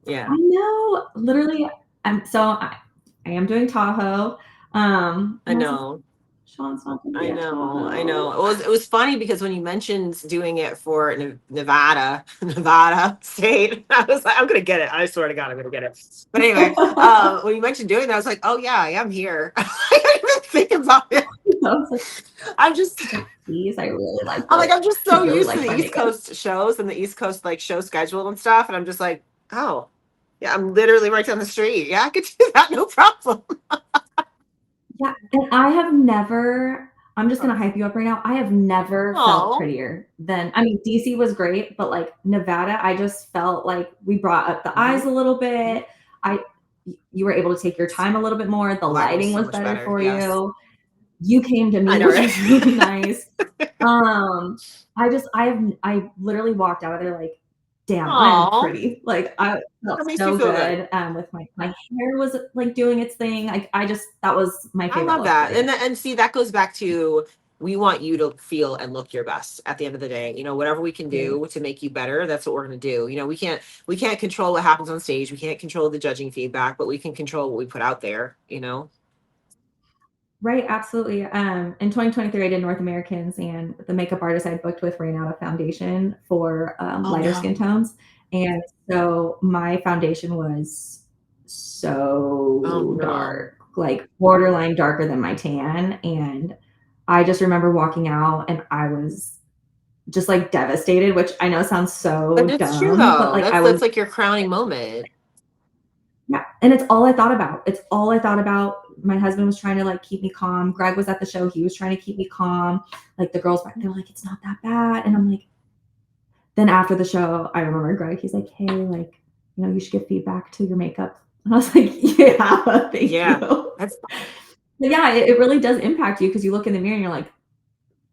S1: yeah.
S2: I know. Literally, I am doing Tahoe.
S1: I
S2: And I was like,
S1: know.
S2: Sean's not going to be
S1: I
S2: at
S1: know, I
S2: Tahoe.
S1: know. It was funny because when you mentioned doing it for Nevada, Nevada State, I was like, I'm gonna get it. I swear to God, I'm gonna get it. But anyway, when you mentioned doing that, I was like, oh yeah, I am here. I didn't even think about it.
S2: I was like,
S1: I'm just,
S2: please, I really like
S1: I'm like,
S2: it.
S1: I'm just
S2: I
S1: so
S2: really
S1: used to
S2: like
S1: the
S2: my
S1: East
S2: makeup.
S1: Coast shows and the East Coast like show schedule and stuff, and I'm just like, oh, yeah, I'm literally right down the street. Yeah, I could do that, no problem.
S2: Yeah, and I have never, I'm just gonna hype you up right now. I have never felt
S1: Oh,
S2: prettier than, I mean, DC was great, but like Nevada, I just felt like we brought up the eyes a little bit. I You were able to take your time a little bit more. The
S1: lighting was
S2: lighting
S1: so
S2: was
S1: much
S2: better
S1: better.
S2: for
S1: Yes,
S2: you. You came to
S1: I
S2: me,
S1: know,
S2: which
S1: right?
S2: was really nice. I literally walked out of there like, damn, I am
S1: Oh,
S2: pretty. Like I felt
S1: that makes me
S2: so
S1: feel good.
S2: good. With my hair was like doing its thing. Like I just, that was my
S1: I
S2: favorite
S1: love
S2: look for
S1: that.
S2: the
S1: And
S2: day.
S1: and see, that goes back to we want you to feel and look your best at the end of the day. Whatever we can
S2: Right.
S1: do to make you better, that's what we're going to do. We can't control what happens on stage. We can't control the judging feedback, but we can control what we put out there.
S2: Right, absolutely. In 2023, I did North Americans, and the makeup artist I booked with ran out of foundation for
S1: Oh
S2: lighter skin
S1: no.
S2: tones, and so my foundation was
S1: Oh
S2: so
S1: no.
S2: dark, like borderline darker than my tan. And I just remember walking out, and I was just like devastated, which I know sounds
S1: But
S2: so
S1: it's true
S2: dumb, but
S1: though.
S2: like I
S1: That's
S2: was,
S1: like your crowning moment.
S2: yeah, and it's all I thought about. It's all I thought about. My husband was trying to like keep me calm. Greg was at the show. He was trying to keep me calm. Like the girls back there were like, it's not that bad. And I'm like, then after the show, I remember Greg, he's like, hey, like, you should give feedback to your makeup. And I was like, yeah, thank you.
S1: Yeah.
S2: But
S1: That's
S2: yeah, it really does impact you because you look in the mirror and you're like,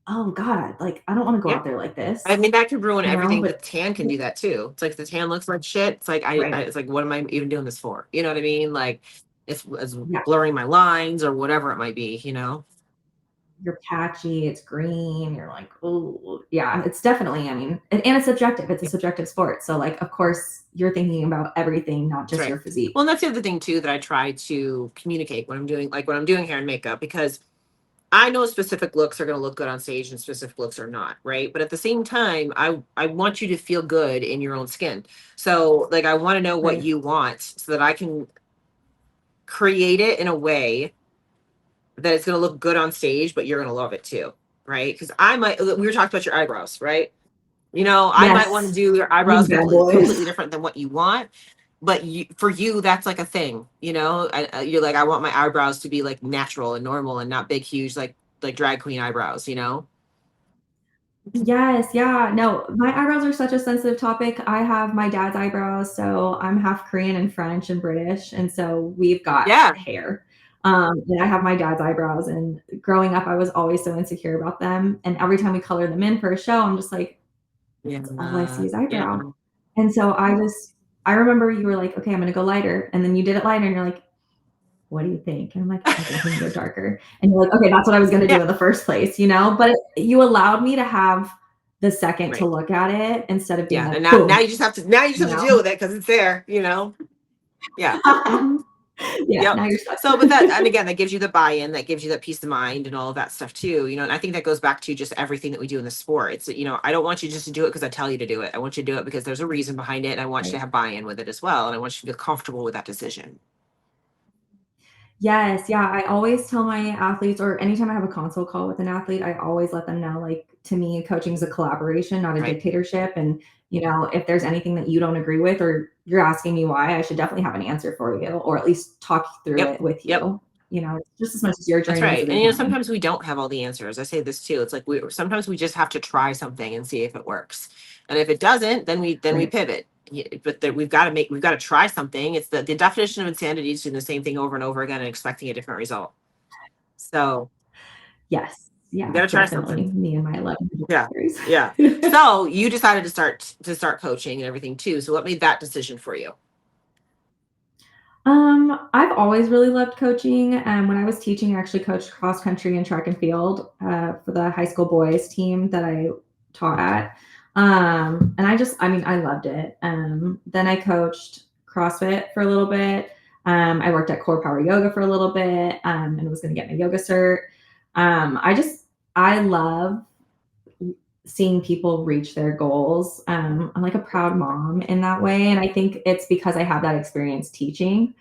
S2: oh God, like I don't want to go
S1: yeah.
S2: out there like
S1: I
S2: this,
S1: mean, that could ruin everything. The
S2: but
S1: tan can do that too. It's like the tan looks like shit. It's like
S2: right.
S1: it's like, what am I even doing this for? You know what I mean? Like it's
S2: Yeah.
S1: blurring my lines or whatever it might be.
S2: You're patchy, it's green, you're like, oh, yeah, it's definitely, I mean, and it's subjective. It's a subjective sport. So, like, of course, you're thinking about everything, not
S1: That's
S2: just
S1: right.
S2: your physique.
S1: Well, and that's the other thing too that I try to communicate when I'm doing hair and makeup, because I know specific looks are going to look good on stage and specific looks are not, right? But at the same time, I want you to feel good in your own skin. So, like, I want to know what
S2: Right.
S1: you want so that I can create it in a way that it's going to look good on stage, but you're going to love it too, right? Because I might, we were talking about your eyebrows, right? I might want to
S2: Yes.
S1: do your eyebrows
S2: These bad boys.
S1: completely different than what you want, but for you, that's like a thing, you're like, I want my eyebrows to be like natural and normal and not big, huge, like drag queen eyebrows.
S2: Yes, yeah. No, my eyebrows are such a sensitive topic. I have my dad's eyebrows, so I'm half Korean and French and British, and so we've got
S1: Yeah.
S2: hair. And I have my dad's eyebrows, and growing up, I was always so insecure about them. And every time we color them in for a show, I'm just like,
S1: Yeah.
S2: all I see is
S1: Yeah.
S2: eyebrow. And so I remember you were like, okay, I'm gonna go lighter, and then you did it lighter, and you're like, what do you think? And I'm like, I think we can go darker. And you're like, okay, that's what I was going to do
S1: Yeah.
S2: in the first place, But you allowed me to have the second to
S1: Right.
S2: look at it instead of being
S1: Yeah. And
S2: like,
S1: now
S2: boom,
S1: you just have to deal with it because it's there. Yeah. Hmm.
S2: Yeah,
S1: Yep.
S2: now you're stuck.
S1: So, but and again, that gives you the buy-in, that gives you that peace of mind and all of that stuff too. And I think that goes back to just everything that we do in the sport. It's, I don't want you just to do it because I tell you to do it. I want you to do it because there's a reason behind it. And I want you to
S2: Right.
S1: have buy-in with it as well. And I want you to feel comfortable with that decision.
S2: Yes, yeah. I always tell my athletes, or anytime I have a consult call with an athlete, I always let them know, like, to me, coaching is a collaboration, not a
S1: Right.
S2: dictatorship. And, if there's anything that you don't agree with, or you're asking me why, I should definitely have an answer for you, or at least talk through
S1: Yep.
S2: it with
S1: Yep.
S2: you. It's just as much as your
S1: That's
S2: journey as
S1: right.
S2: it
S1: And
S2: is mine.
S1: sometimes we don't have all the answers. I say this too. It's like sometimes we just have to try something and see if it works. And if it doesn't, then we
S2: Right.
S1: pivot. But we've got to try something. It's the definition of insanity is doing the same thing over and over again and expecting a different result. So
S2: Yes.
S1: you
S2: Yeah,
S1: got to try
S2: definitely.
S1: something.
S2: Me and my 11
S1: Yeah.
S2: stories.
S1: Yeah. So you decided to start coaching and everything too. So what made that decision for you?
S2: I've always really loved coaching. When I was teaching, I actually coached cross country and track and field for the high school boys team that I taught at. And I loved it. Then I coached CrossFit for a little bit. I worked at Core Power Yoga for a little bit and was going to get my yoga cert. I love seeing people reach their goals. I'm like a proud mom in that way. And I think it's because I have that experience teaching.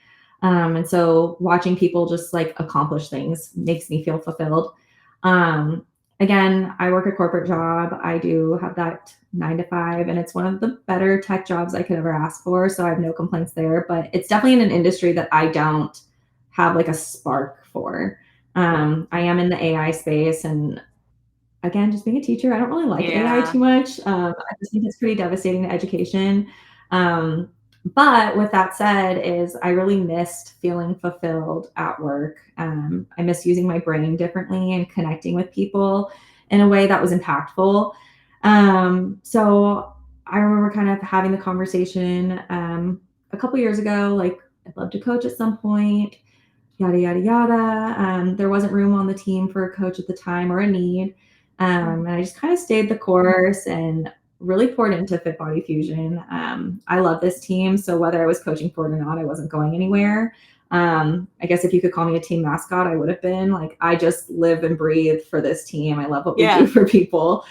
S2: And so watching people just like accomplish things makes me feel fulfilled. Again, I work a corporate job. I do have that 9 to 5, and it's one of the better tech jobs I could ever ask for. So I have no complaints there, but it's definitely in an industry that I don't have like a spark for. I am in the AI space, and again, just being a teacher, I don't really like AI
S1: Yeah.
S2: too much. I just think it's pretty devastating to education. But with that said, is I really missed feeling fulfilled at work. I miss using my brain differently and connecting with people in a way that was impactful. So I remember kind of having the conversation a couple years ago, like, I'd love to coach at some point, yada, yada, yada. There wasn't room on the team for a coach at the time, or a need. And I just kind of stayed the course and really poured into Fit Body Fusion. I love this team. So whether I was coaching for it or not, I wasn't going anywhere. I guess if you could call me a team mascot, I would have been. Like, I just live and breathe for this team. I love what we do
S1: Yeah.
S2: for people.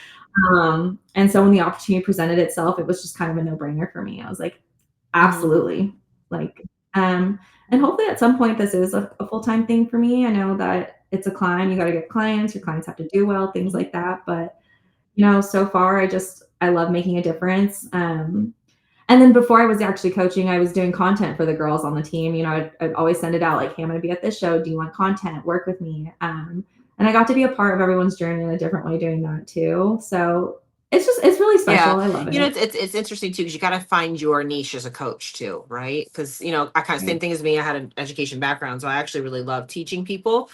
S2: And so when the opportunity presented itself, it was just kind of a no-brainer for me. I was like,
S1: Mhm.
S2: absolutely. Like, and hopefully at some point this is a full-time thing for me. I know that it's a climb. You got to get clients. Your clients have to do well, things like that. But, so far I love making a difference. And then before I was actually coaching, I was doing content for the girls on the team. I'd always send it out like, hey, I'm going to be at this show. Do you want content? Work with me. And I got to be a part of everyone's journey in a different way doing that too. So it's really
S1: Yeah.
S2: special. I love it.
S1: It's interesting too, because you got to find your niche as a coach too, right? Because, I kind of same
S2: Right.
S1: thing as me. I had an education background, so I actually really love teaching people.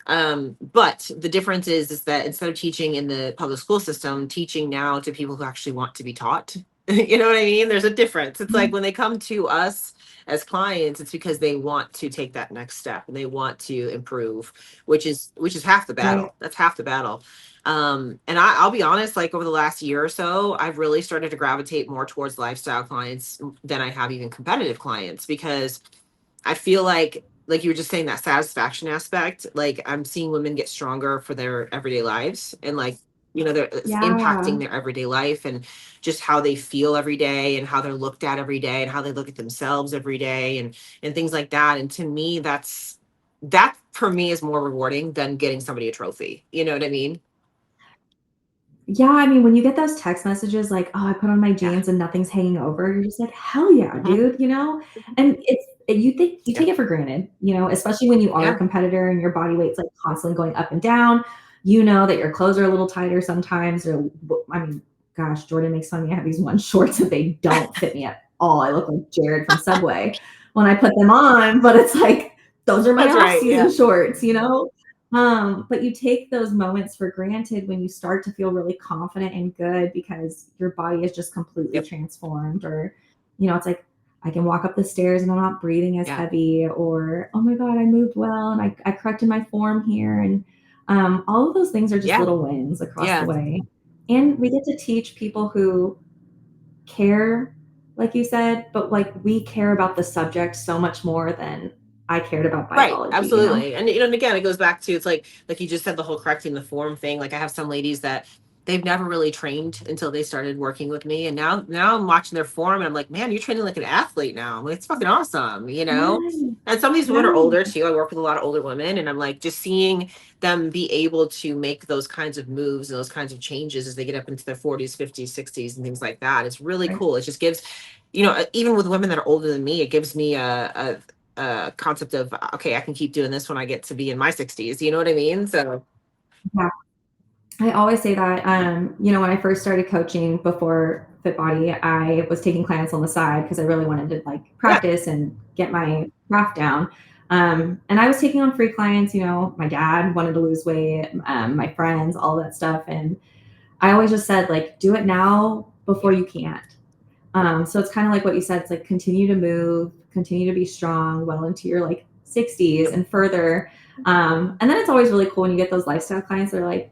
S1: But the difference is that instead of teaching in the public school system, teaching now to people who actually want to be taught. You know what I mean? There's a difference. It's like when they come to us as clients, it's because they want to take that next step and they want to improve, which is half the
S2: Right.
S1: battle. That's half the battle. And I'll be honest, like over the last year or so, I've really started to gravitate more towards lifestyle clients than I have even competitive clients, because I feel like you were just saying, that satisfaction aspect, like I'm seeing women get stronger for their everyday lives, and like, it's impacting
S2: Yeah.
S1: their everyday life and just how they feel every day and how they're looked at every day and how they look at themselves every day and things like that. And to me, that's for me is more rewarding than getting somebody a trophy. You know what I mean?
S2: Yeah, I mean, when you get those text messages like, "Oh, I put on my
S1: Yeah.
S2: jeans and nothing's hanging over," you're just like, "Hell yeah,
S1: Hmm.
S2: dude," you know? And you
S1: Yeah.
S2: take it for granted, you know, especially when you are a
S1: Yeah.
S2: competitor and your body weight's like constantly going up and down. You know that your clothes are a little tighter sometimes, or I mean, gosh, Jordan makes fun of me. I have these one shorts and they don't fit me at all. I look like Jared from Subway when I put them on, but it's like those are my
S1: That's right.
S2: off-season
S1: Yeah.
S2: shorts, you know? But you take those moments for granted when you start to feel really confident and good because your body is just completely
S1: Yep.
S2: transformed, or, you know, it's like, I can walk up the stairs and I'm not breathing as
S1: Yeah.
S2: heavy, or, oh my God, I moved well and I corrected my form here. And all of those things are just
S1: Yeah.
S2: little wins across the
S1: Yeah.
S2: way. And we get to teach people who care, like you said, but like we care about the subject so much more than I cared about
S1: Right,
S2: biology, you know?
S1: absolutely. And and again, it goes back to, it's like you just said, the whole correcting the form thing. Like, I have some ladies that they've never really trained until they started working with me, and now I'm watching their form and I'm like, man, you're training like an athlete now. I'm like, it's fucking awesome, you know?
S2: Yeah.
S1: And some of these women are
S2: Yeah.
S1: older too. I work with a lot of older women, and I'm like, just seeing them be able to make those kinds of moves and those kinds of changes as they get up into their 40s, 50s, 60s, and things like that. It's really
S2: Right.
S1: cool. It just gives, even with women that are older than me, it gives me a concept of, okay, I can keep doing this when I get to be in my 60s. You know what I mean? So
S2: Yeah. I always say that, you know, when I first started coaching before Fit Body, I was taking clients on the side because I really wanted to like
S1: yeah,
S2: practice and get my craft down. And I was taking on free clients, you know, my dad wanted to lose weight, my friends, all that stuff. And I always just said, like, do it now before
S1: yeah,
S2: you can't. So it's kind of like what you said. It's like continue to move, continue to be strong well into your like 60s
S1: yep,
S2: and further. And then it's always really cool when you get those lifestyle clients that are like,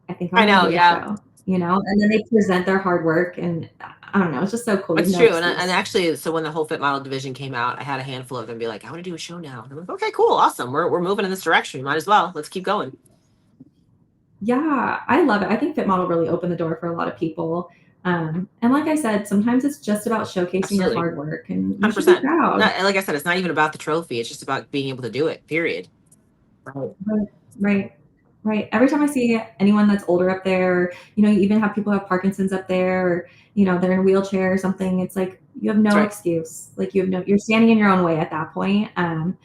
S2: I think I
S1: I
S2: want to
S1: know.
S2: do a
S1: Yeah,
S2: show, you know, and then they present their hard work. And I don't know, it's just so cool. You have
S1: it's
S2: no
S1: true. And
S2: excuse.
S1: actually, so when the whole fit model division came out, I had a handful of them be like, I want to do a show now. And I'm like, okay, cool, awesome. We're moving in this direction. Might as well. Let's keep going.
S2: Yeah, I love it. I think Fit Model really opened the door for a lot of people. And like I said, sometimes it's just about showcasing your
S1: Absolutely,
S2: hard work, and you should be
S1: 100%.
S2: proud.
S1: Not, like I said, it's not even about the trophy. It's just about being able to do it. Period. Right.
S2: Right, right, right. Every time I see anyone that's older up there, you know, you even have people who have Parkinson's up there, or, you know, they're in a wheelchair or something. It's like you have
S1: That's
S2: no
S1: right.
S2: excuse. Like you're standing in your own way at that point. And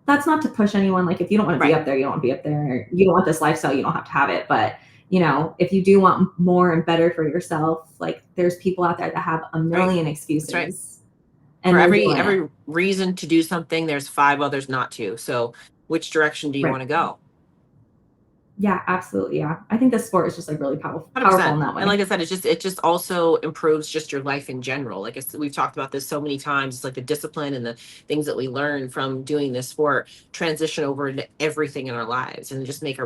S2: that's not to push anyone. Like if you don't want to be
S1: Right.
S2: up there, you don't want to be up there. You don't want this lifestyle, you don't have to have it. But you know, if you do want more and better for yourself, like there's people out there that have a
S1: Right.
S2: million
S1: That's right.
S2: excuses
S1: For
S2: and they're doing it.
S1: every reason to do something, there's five others not to. So which direction do you
S2: Right.
S1: want to go?
S2: Yeah, absolutely. Yeah. I think this sport is just like really powerful
S1: 100%.
S2: in that
S1: And like
S2: way.
S1: I said, it just also improves just your life in general. Like we've talked about this so many times. It's like the discipline and the things that we learn from doing this sport transition over into everything in our lives, and just make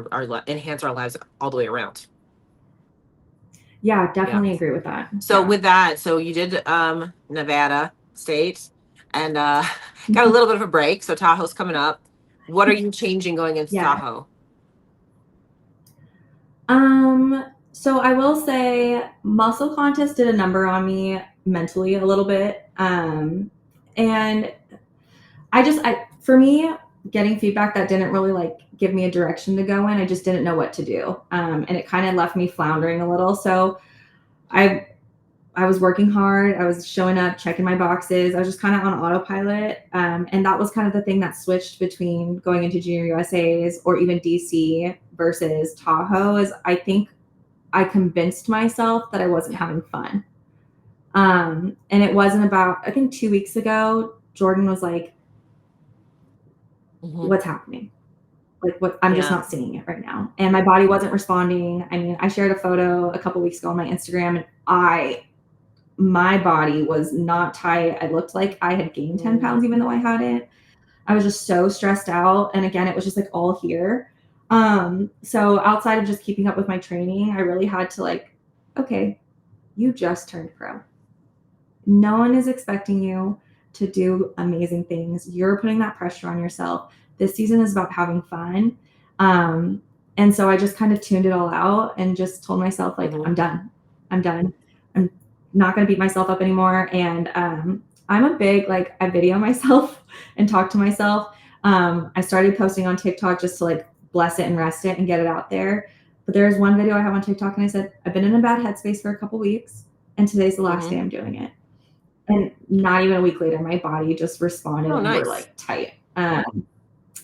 S1: enhance our lives all the way around.
S2: Yeah,
S1: Yeah.
S2: definitely agree with that.
S1: So
S2: Yeah.
S1: with that, so you did Nevada State, and got a little bit of a break. So Tahoe's coming up. What are you changing going into
S2: Yeah.
S1: Tahoe?
S2: So I will say muscle contest did a number on me mentally a little bit. And for me, getting feedback that didn't really like give me a direction to go in, I just didn't know what to do. And it kind of left me floundering a little. So I I was working hard. I was showing up, checking my boxes. I was just kind of on autopilot. And that was kind of the thing that switched between going into Junior USA's or even DC versus Tahoe is I think I convinced myself that I wasn't having fun. And it wasn't about, I think 2 weeks ago, Jordan was like,
S1: Hmm.
S2: what's happening? Like what I'm just
S1: Yeah.
S2: not seeing it right now. And my body wasn't responding. I mean, I shared a photo a couple weeks ago on my Instagram and my body was not tight. I looked like I had gained 10
S1: Mm.
S2: pounds, even though I hadn't. I was just so stressed out. And again, it was just like all here. So outside of just keeping up with my training, I really had to like, okay, you just turned pro. No one is expecting you to do amazing things. You're putting that pressure on yourself. This season is about having fun. Um, and so I just kind of tuned it all out and just told myself, like,
S1: Hmm.
S2: I'm done. I'm done. I'm not going to beat myself up anymore. And I'm a big, like, I video myself and talk to myself. I started posting on TikTok just to like bless it and rest it and get it out there. But there's one video I have on TikTok and I said, I've been in a bad headspace for a couple weeks and today's the last day I'm doing it. And not even a week later, my body just responded and we're like tight.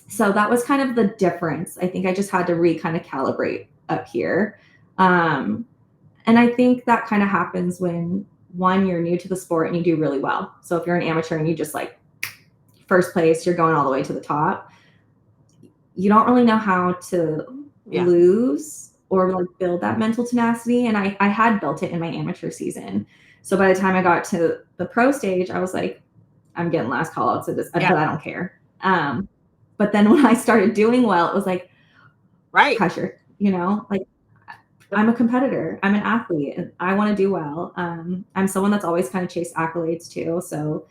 S2: So that was kind of the difference. I think I just had to kind of calibrate up here. And I think that kind of happens when, one, you're new to the sport and you do really well. So if you're an amateur and you just like first place, you're going all the way to the top, you don't really know how to lose or like build that mental tenacity. And I had built it in my amateur season. So by the time I got to the pro stage, I was like, I'm getting last call outs of this, but I don't care. But then when I started doing well, it was like pressure, you know, like I'm a competitor, I'm an athlete, and I want to do well. I'm someone that's always kind of chased accolades too. So,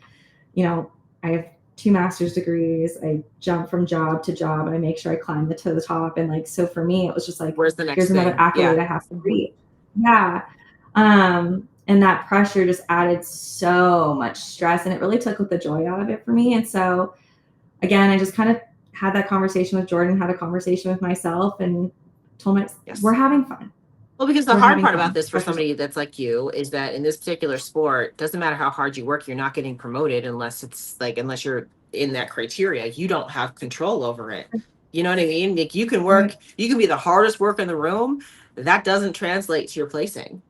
S2: you know, I have 2 master's degrees. I jump from job to job and I make sure I climb to the top. And like, so for me, it was just like,
S1: where's the next
S2: here's another accolade I have to reach. Yeah. And that pressure just added so much stress and it really took the joy out of it for me. And so again, I just kind of had that conversation with Jordan, had a conversation with myself and told myself, we're having fun.
S1: Well, because the hard part about this for somebody that's like you is that in this particular sport, doesn't matter how hard you work, you're not getting promoted unless you're in that criteria. You don't have control over it. You know what I mean? Like you can work, you can be the hardest worker in the room. That doesn't translate to your placing.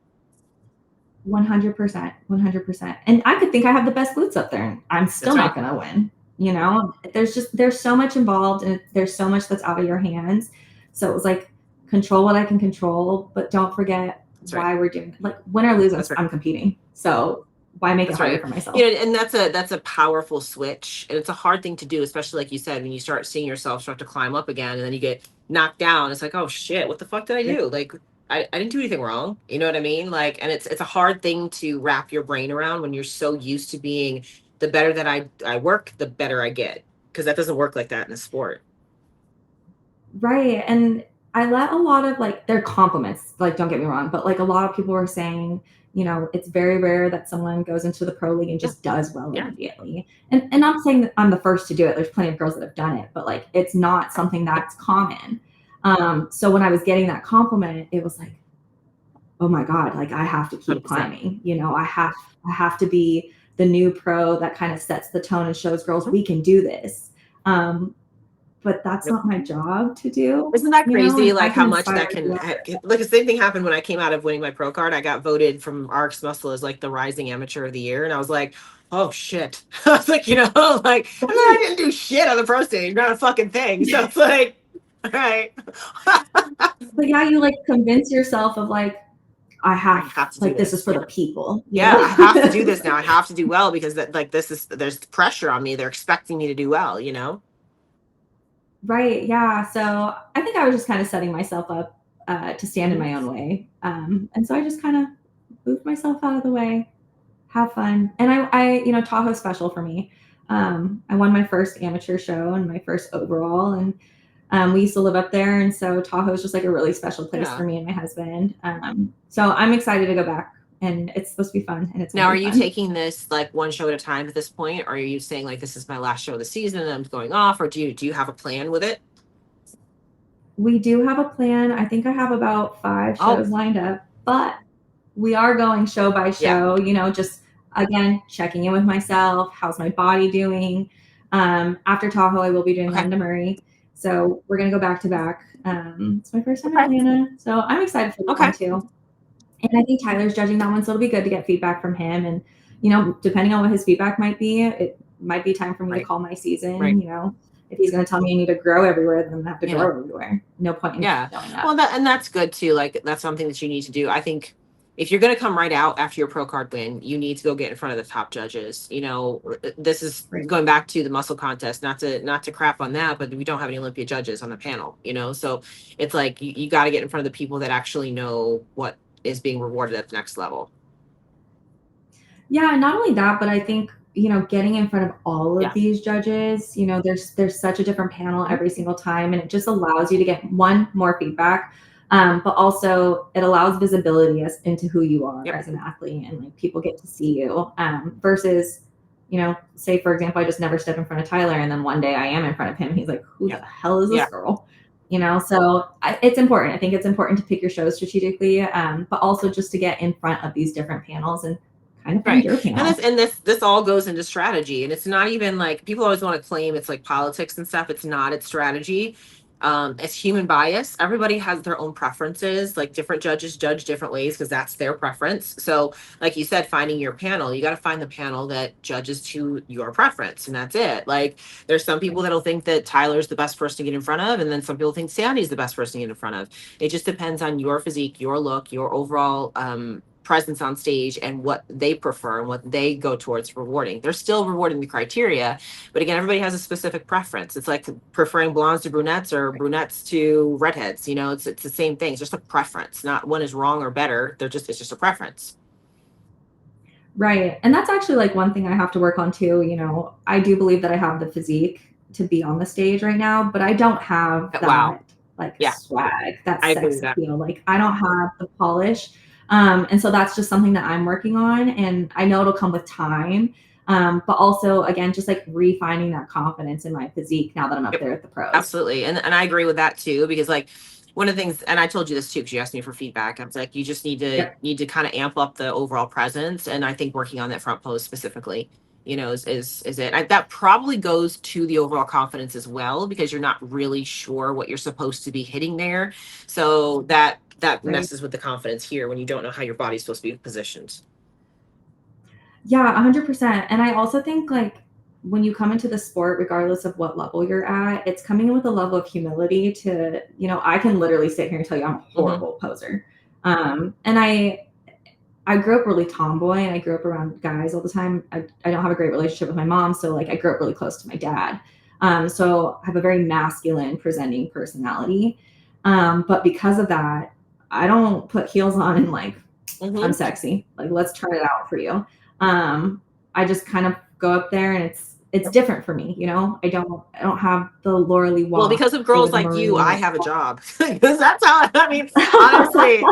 S2: 100%. And I could think I have the best glutes up there and I'm still not going to win. You know, there's so much involved and there's so much that's out of your hands. So it was like, control what I can control, but don't forget why we're doing it. Like win or lose, I'm competing. So why make it harder for myself?
S1: You know, and that's a powerful switch. And it's a hard thing to do, especially like you said, when you start seeing yourself start to climb up again and then you get knocked down. It's like, oh shit, what the fuck did I do? Like I didn't do anything wrong. You know what I mean? Like, and it's a hard thing to wrap your brain around when you're so used to being the better that I work, the better I get. Because that doesn't work like that in a sport.
S2: Right. And I let a lot of like their compliments, like don't get me wrong, but like a lot of people were saying, you know, it's very rare that someone goes into the pro league and just does well immediately. And I'm saying that I'm the first to do it. There's plenty of girls that have done it, but like it's not something that's common. So when I was getting that compliment, it was like, oh my God, like I have to keep 100%. Climbing. You know, I have to be the new pro that kind of sets the tone and shows girls we can do this. But that's not my job to do.
S1: Isn't that crazy? Like how much that can, like the same thing happened when I came out of winning my pro card. I got voted from RX Muscle as like the rising amateur of the year. And I was like, oh shit. I was like, you know, like I didn't do shit on the pro stage, not a fucking thing. So it's like, all right.
S2: But yeah, you like convince yourself of like, I have to like this is for the people.
S1: Yeah, I have to do this now. I have to do well because that like there's pressure on me. They're expecting me to do well, you know?
S2: Right. Yeah. So I think I was just kind of setting myself up to stand in my own way. And so I just kind of moved myself out of the way, have fun. And I you know, Tahoe's special for me. I won my first amateur show and my first overall. And we used to live up there. And so Tahoe is just like a really special place for me and my husband. So I'm excited to go back. And it's supposed to be fun. And it's
S1: now, are you taking this like one show at a time at this point? Or are you saying like this is my last show of the season and I'm going off? Or do you have a plan with it?
S2: We do have a plan. I think I have about 5 shows lined up, but we are going show by show. You know, just again checking in with myself. How's my body doing? After Tahoe, I will be doing Linda Murray, so we're gonna go back to back. It's my first time in Atlanta, so I'm excited for that one too. And I think Tyler's judging that one, so it'll be good to get feedback from him. And, you know, depending on what his feedback might be, it might be time for me to call my season. You know, if he's going to tell me I need to grow everywhere, then I'm going to have to grow everywhere. No point in knowing that.
S1: Well, and that's good too. Like that's something that you need to do. I think if you're going to come right out after your pro card win, you need to go get in front of the top judges. You know, this is going back to the muscle contest, not to crap on that, but we don't have any Olympia judges on the panel, you know? So it's like, you got to get in front of the people that actually know what is being rewarded at the next level.
S2: Yeah. Not only that, but I think, you know, getting in front of all of these judges, you know, there's such a different panel every single time. And it just allows you to get more feedback. But also it allows visibility into who you are as an athlete, and like people get to see you, versus you know, say for example, I just never step in front of Tyler, and then one day I am in front of him. He's like, who
S1: Yeah.
S2: the hell is this
S1: Yeah.
S2: girl? You know, so it's important. I think it's important to pick your shows strategically, but also just to get in front of these different panels and kind of find
S1: Right.
S2: your
S1: And
S2: panel.
S1: this all goes into strategy. And it's not even like people always want to claim it's like politics and stuff. It's not, it's strategy. It's human bias. Everybody has their own preferences. Like different judges judge different ways because that's their preference. So, like you said, finding your panel, you got to find the panel that judges to your preference, and that's it. Like there's some people that'll think that Tyler's the best person to get in front of, and then some people think Sandy's the best person to get in front of. It just depends on your physique, your look, your overall presence on stage, and what they prefer and what they go towards rewarding. They're still rewarding the criteria, but again, everybody has a specific preference. It's like preferring blondes to brunettes or brunettes to redheads. You know, it's the same thing. It's just a preference. Not one is wrong or better. It's just a preference.
S2: Right. And that's actually like one thing I have to work on too. You know, I do believe that I have the physique to be on the stage right now, but I don't have
S1: Wow.
S2: that like
S1: Yeah,
S2: swag, that
S1: I agree
S2: sex
S1: with that.
S2: appeal. Like I don't have the polish. And so that's just something that I'm working on. And I know it'll come with time. But also again, just like refining that confidence in my physique now that I'm up
S1: Yep.
S2: there at the pros.
S1: Absolutely. And I agree with that too, because like one of the things, and I told you this too, because you asked me for feedback. I was like, you just
S2: Yep.
S1: need to kind of amp up the overall presence. And I think working on that front pose specifically, you know, is it. That probably goes to the overall confidence as well, because you're not really sure what you're supposed to be hitting there. So that
S2: Right.
S1: messes with the confidence here when you don't know how your body's supposed to be positioned.
S2: Yeah, 100%. And I also think like when you come into the sport, regardless of what level you're at, it's coming in with a level of humility to, you know, I can literally sit here and tell you I'm a
S1: Mm-hmm.
S2: horrible poser. And I grew up really tomboy and I grew up around guys all the time. I don't have a great relationship with my mom. So like I grew up really close to my dad. So I have a very masculine presenting personality. But because of that, I don't put heels on and like I'm
S1: Mm-hmm.
S2: sexy. Like, let's try it out for you. I just kind of go up there and it's different for me, you know. I don't have the Laura Lee
S1: Well,
S2: walk
S1: because of
S2: or
S1: girls
S2: the
S1: like you, I
S2: Marie.
S1: have a job. Because that's how, I mean, honestly,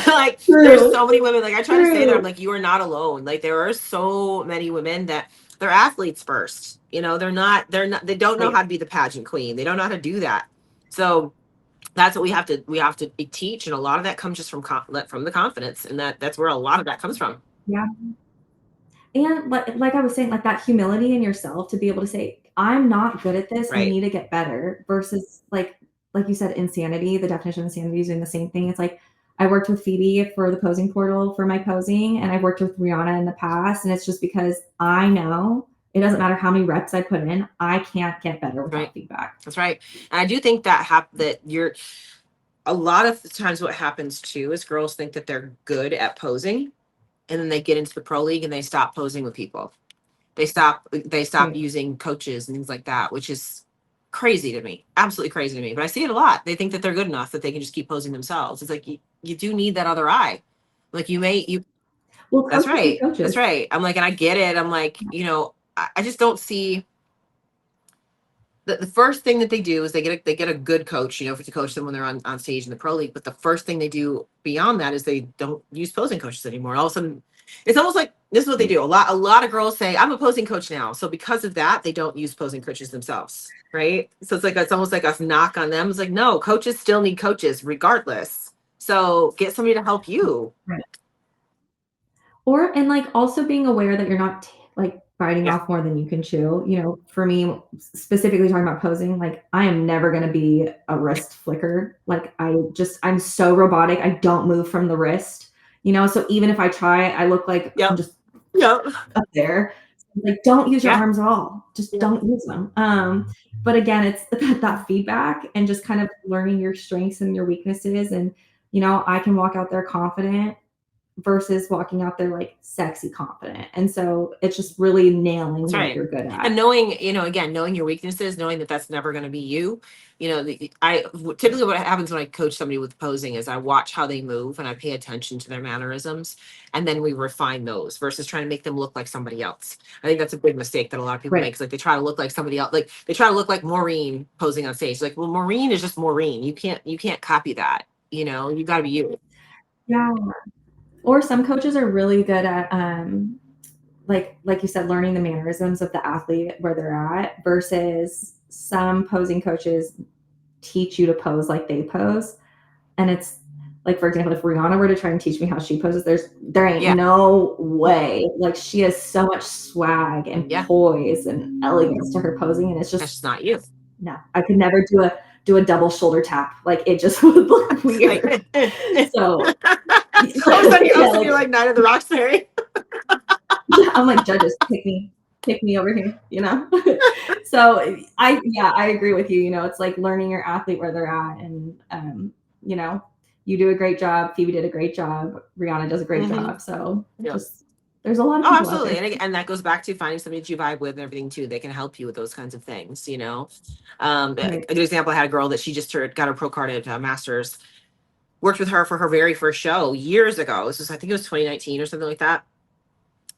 S1: like there's
S2: True,
S1: so many women. Like I try to say that I'm
S2: true.
S1: like, you are not alone. Like there are so many women that they're athletes first. You know, they don't know
S2: Right.
S1: how to be the pageant queen. They don't know how to do that. So that's what we have to teach. And a lot of that comes just from the confidence. And that's where a lot of that comes from.
S2: Yeah. And like I was saying, like that humility in yourself to be able to say, I'm not good at this. I
S1: Right.
S2: need to get better versus like you said, insanity, the definition of insanity is doing the same thing. It's like I worked with Phoebe for the posing portal for my posing, and I've worked with Rihanna in the past. And it's just because I know it doesn't matter how many reps I put in, I can't get better
S1: Right.
S2: without feedback.
S1: That's right. And I do think that you're a lot of the times what happens too is girls think that they're good at posing, and then they get into the pro league and they stop posing with people. They stop
S2: Right.
S1: using coaches and things like that, which is crazy to me. Absolutely crazy to me. But I see it a lot. They think that they're good enough that they can just keep posing themselves. It's like you do need that other eye. Like you
S2: Well,
S1: that's
S2: coaches be
S1: right. That's
S2: coaches.
S1: right. I'm like, and I get it. I'm like, you know, I just don't see the first thing that they do is they get a good coach, you know, to coach them when they're on stage in the pro league. But the first thing they do beyond that is they don't use posing coaches anymore. All of a sudden, it's almost like this is what they
S2: Right.
S1: do. A lot of girls say, I'm a posing coach now. So because of that, they don't use posing coaches themselves. Right. So it's almost like a knock on them. It's like, no, coaches still need coaches regardless. So get somebody to help you.
S2: Right. Or and like also being aware that you're not like biting
S1: Yeah.
S2: off more than you can chew. You know, for me specifically talking about posing, like I am never going to be a wrist flicker. Like I'm so robotic. I don't move from the wrist. You know, so even if I try, I look like I'm
S1: Yep.
S2: just
S1: Yep.
S2: up there. Like don't use your
S1: Yeah.
S2: arms at all. Just
S1: Yeah.
S2: don't use them. But again, it's that feedback and just kind of learning your strengths and your weaknesses. And you know, I can walk out there confident versus walking out there like sexy confident. And so it's just really nailing
S1: That's
S2: what
S1: right.
S2: you're good
S1: And
S2: at.
S1: knowing, you know, again, knowing your weaknesses, knowing that that's never going to be you. You know, typically what happens when I coach somebody with posing is I watch how they move and I pay attention to their mannerisms, and then we refine those versus trying to make them look like somebody else. I think that's a big mistake that a lot of people
S2: Right.
S1: make. Is like they try to look like somebody else, like they try to look like Maureen posing on stage. Like, well, Maureen is just Maureen. You can't copy that. You know, you got to be you.
S2: Yeah. Or some coaches are really good at like you said, learning the mannerisms of the athlete where they're at versus some posing coaches teach you to pose like they pose. And it's like, for example, if Rihanna were to try and teach me how she poses, there ain't
S1: Yeah.
S2: no way. Like, she has so much swag and
S1: Yeah.
S2: poise and elegance to her posing, and it's
S1: That's
S2: just
S1: just not you.
S2: no. I could never do a double shoulder tap. Like, it just would look weird. So
S1: All of a sudden,
S2: yeah,
S1: you're like Night of the Roxbury.
S2: I'm like, judges, pick me over here, you know? So I agree with you. You know, it's like learning your athlete where they're at. And, you know, you do a great job. Phoebe did a great job. Rihanna does a great job. So just, there's a lot of
S1: Oh,
S2: people
S1: absolutely.
S2: out there.
S1: And that goes back to finding somebody that you vibe with and everything too. They can help you with those kinds of things, you know?
S2: Right.
S1: A good example, I had a girl that she just got her pro card at Masters, worked with her for her very first show years ago. This was, I think it was 2019 or something like that.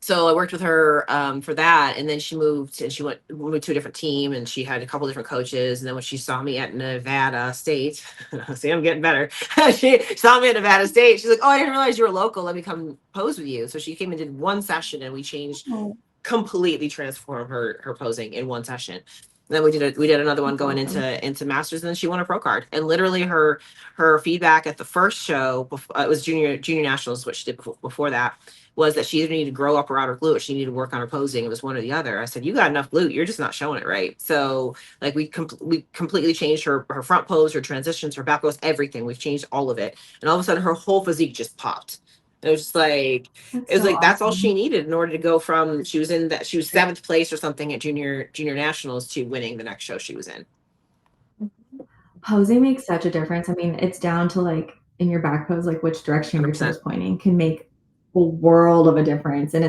S1: So I worked with her for that, and then she moved and she moved to a different team, and she had a couple different coaches. And then when she saw me at Nevada State, see, I'm getting better. She saw me at Nevada State. She's like, "Oh, I didn't realize you were local. Let me come pose with you." So she came and did one session, and we changed, completely transformed her posing in one session. And then we did another one going into Masters, and then she won a pro card. And literally her feedback at the first show, it was junior nationals, what she did before that, was that she either needed to grow up her outer glute or she needed to work on her posing. It was one or the other. I said, "You got enough glute, you're just not showing it right." So like we completely changed her front pose, her transitions, her back pose, everything. We've changed all of it, and all of a sudden her whole physique just popped. It was just like that's all she needed in order to go from she was 7th place or something at junior nationals to winning the next show she was in.
S2: Posing makes such a difference. I mean, it's down to like in your back pose, like which direction your toe is pointing can make a world of a difference. And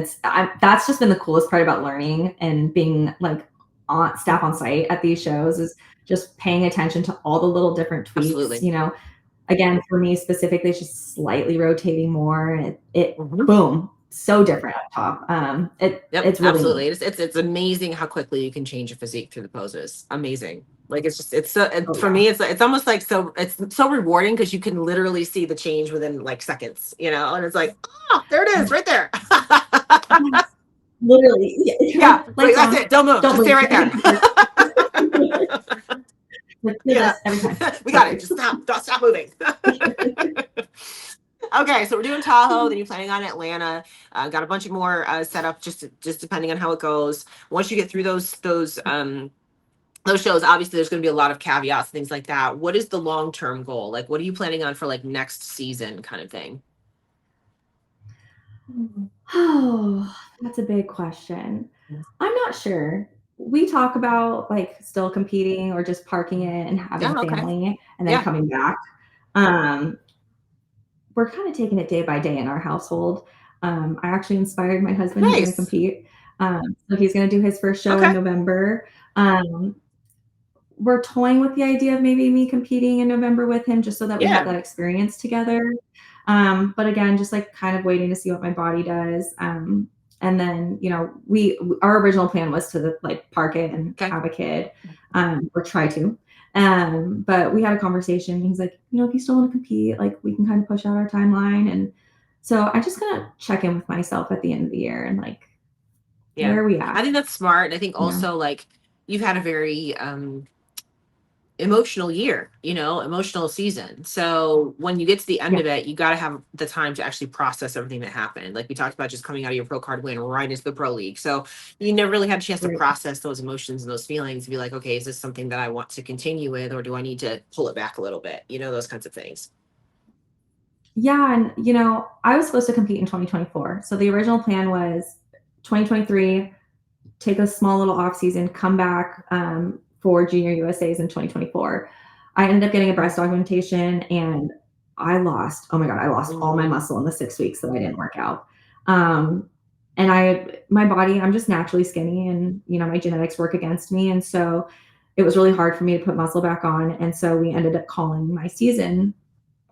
S2: that's just been the coolest part about learning and being like on staff on site at these shows is just paying attention to all the little different tweaks.
S1: Absolutely.
S2: You know, again, for me specifically, it's just slightly rotating more, and it boom, so different up top. It's really
S1: absolutely. It's amazing how quickly you can change your physique through the poses. Amazing. Like it's so for me it's almost like it's so rewarding because you can literally see the change within like seconds, you know, and it's like, oh, there it is, right there.
S2: Literally,
S1: yeah. Like that's it. Don't move. Just stay right there.
S2: Yeah. Every time.
S1: We got it. Just stop. Don't stop moving. Okay, so we're doing Tahoe. Then you're planning on Atlanta. Got a bunch of more set up, just depending on how it goes. Once you get through those shows, obviously there's going to be a lot of caveats, things like that. What is the long-term goal? Like, what are you planning on for like next season, kind of thing?
S2: Oh, that's a big question. I'm not sure. We talk about like still competing or just parking it and having family and then coming back. We're kind of taking it day by day in our household. I actually inspired my husband. He's going to compete. So he's going to do his first show in November. We're toying with the idea of maybe me competing in November with him just so that we have that experience together. But again, just like kind of waiting to see what my body does. And then, you know, our original plan was to like park it and have a kid, or try to. But we had a conversation. He's like, you know, if you still want to compete, like we can kind of push out our timeline. And so I just gonna check in with myself at the end of the year and like, where are we at?
S1: I think that's smart. And I think also like you've had a very emotional year, you know, emotional season. So when you get to the end of it, you got to have the time to actually process everything that happened. Like we talked about, just coming out of your pro card win right into the pro league. So you never really had a chance to process those emotions and those feelings and be like, okay, is this something that I want to continue with, or do I need to pull it back a little bit? You know, those kinds of things.
S2: Yeah. And, you know, I was supposed to compete in 2024. So the original plan was 2023, take a small little off season, come back, for Junior USA's in 2024. I ended up getting a breast augmentation and I lost all my muscle in the 6 weeks that I didn't work out. And my body, I'm just naturally skinny and, you know, my genetics work against me. And so it was really hard for me to put muscle back on. And so we ended up calling my season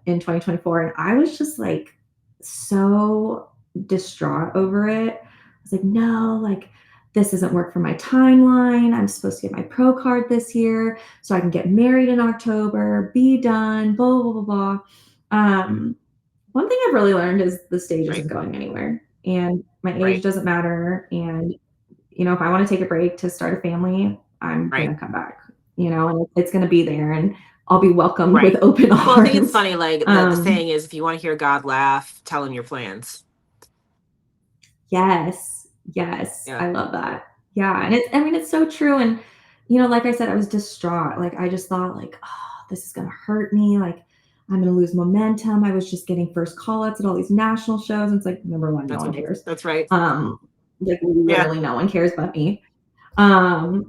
S2: in 2024. And I was just like so distraught over it. I was like, no, like, this doesn't work for my timeline. I'm supposed to get my pro card this year so I can get married in October, be done, blah, blah, blah, blah. One thing I've really learned is the stage isn't going anywhere. And My age
S1: Right.
S2: doesn't matter. And, you know, if I want to take a break to start a family, I'm going
S1: Right.
S2: to come back, you know, and it's going to be there and I'll be welcomed with
S1: Right.
S2: open
S1: Well, I think it's
S2: arms.
S1: funny, like the saying is, if you want to hear God laugh, tell him your plans.
S2: Yes. Yes.
S1: Yeah.
S2: I love that. Yeah. And I mean, it's so true. And, you know, like I said, I was distraught. Like, I just thought, like, oh, this is going to hurt me. Like, I'm going to lose momentum. I was just getting first call outs at all these national shows. And it's like, number one, no one cares.
S1: That's right.
S2: Like,
S1: Yeah.
S2: literally no one cares but me. And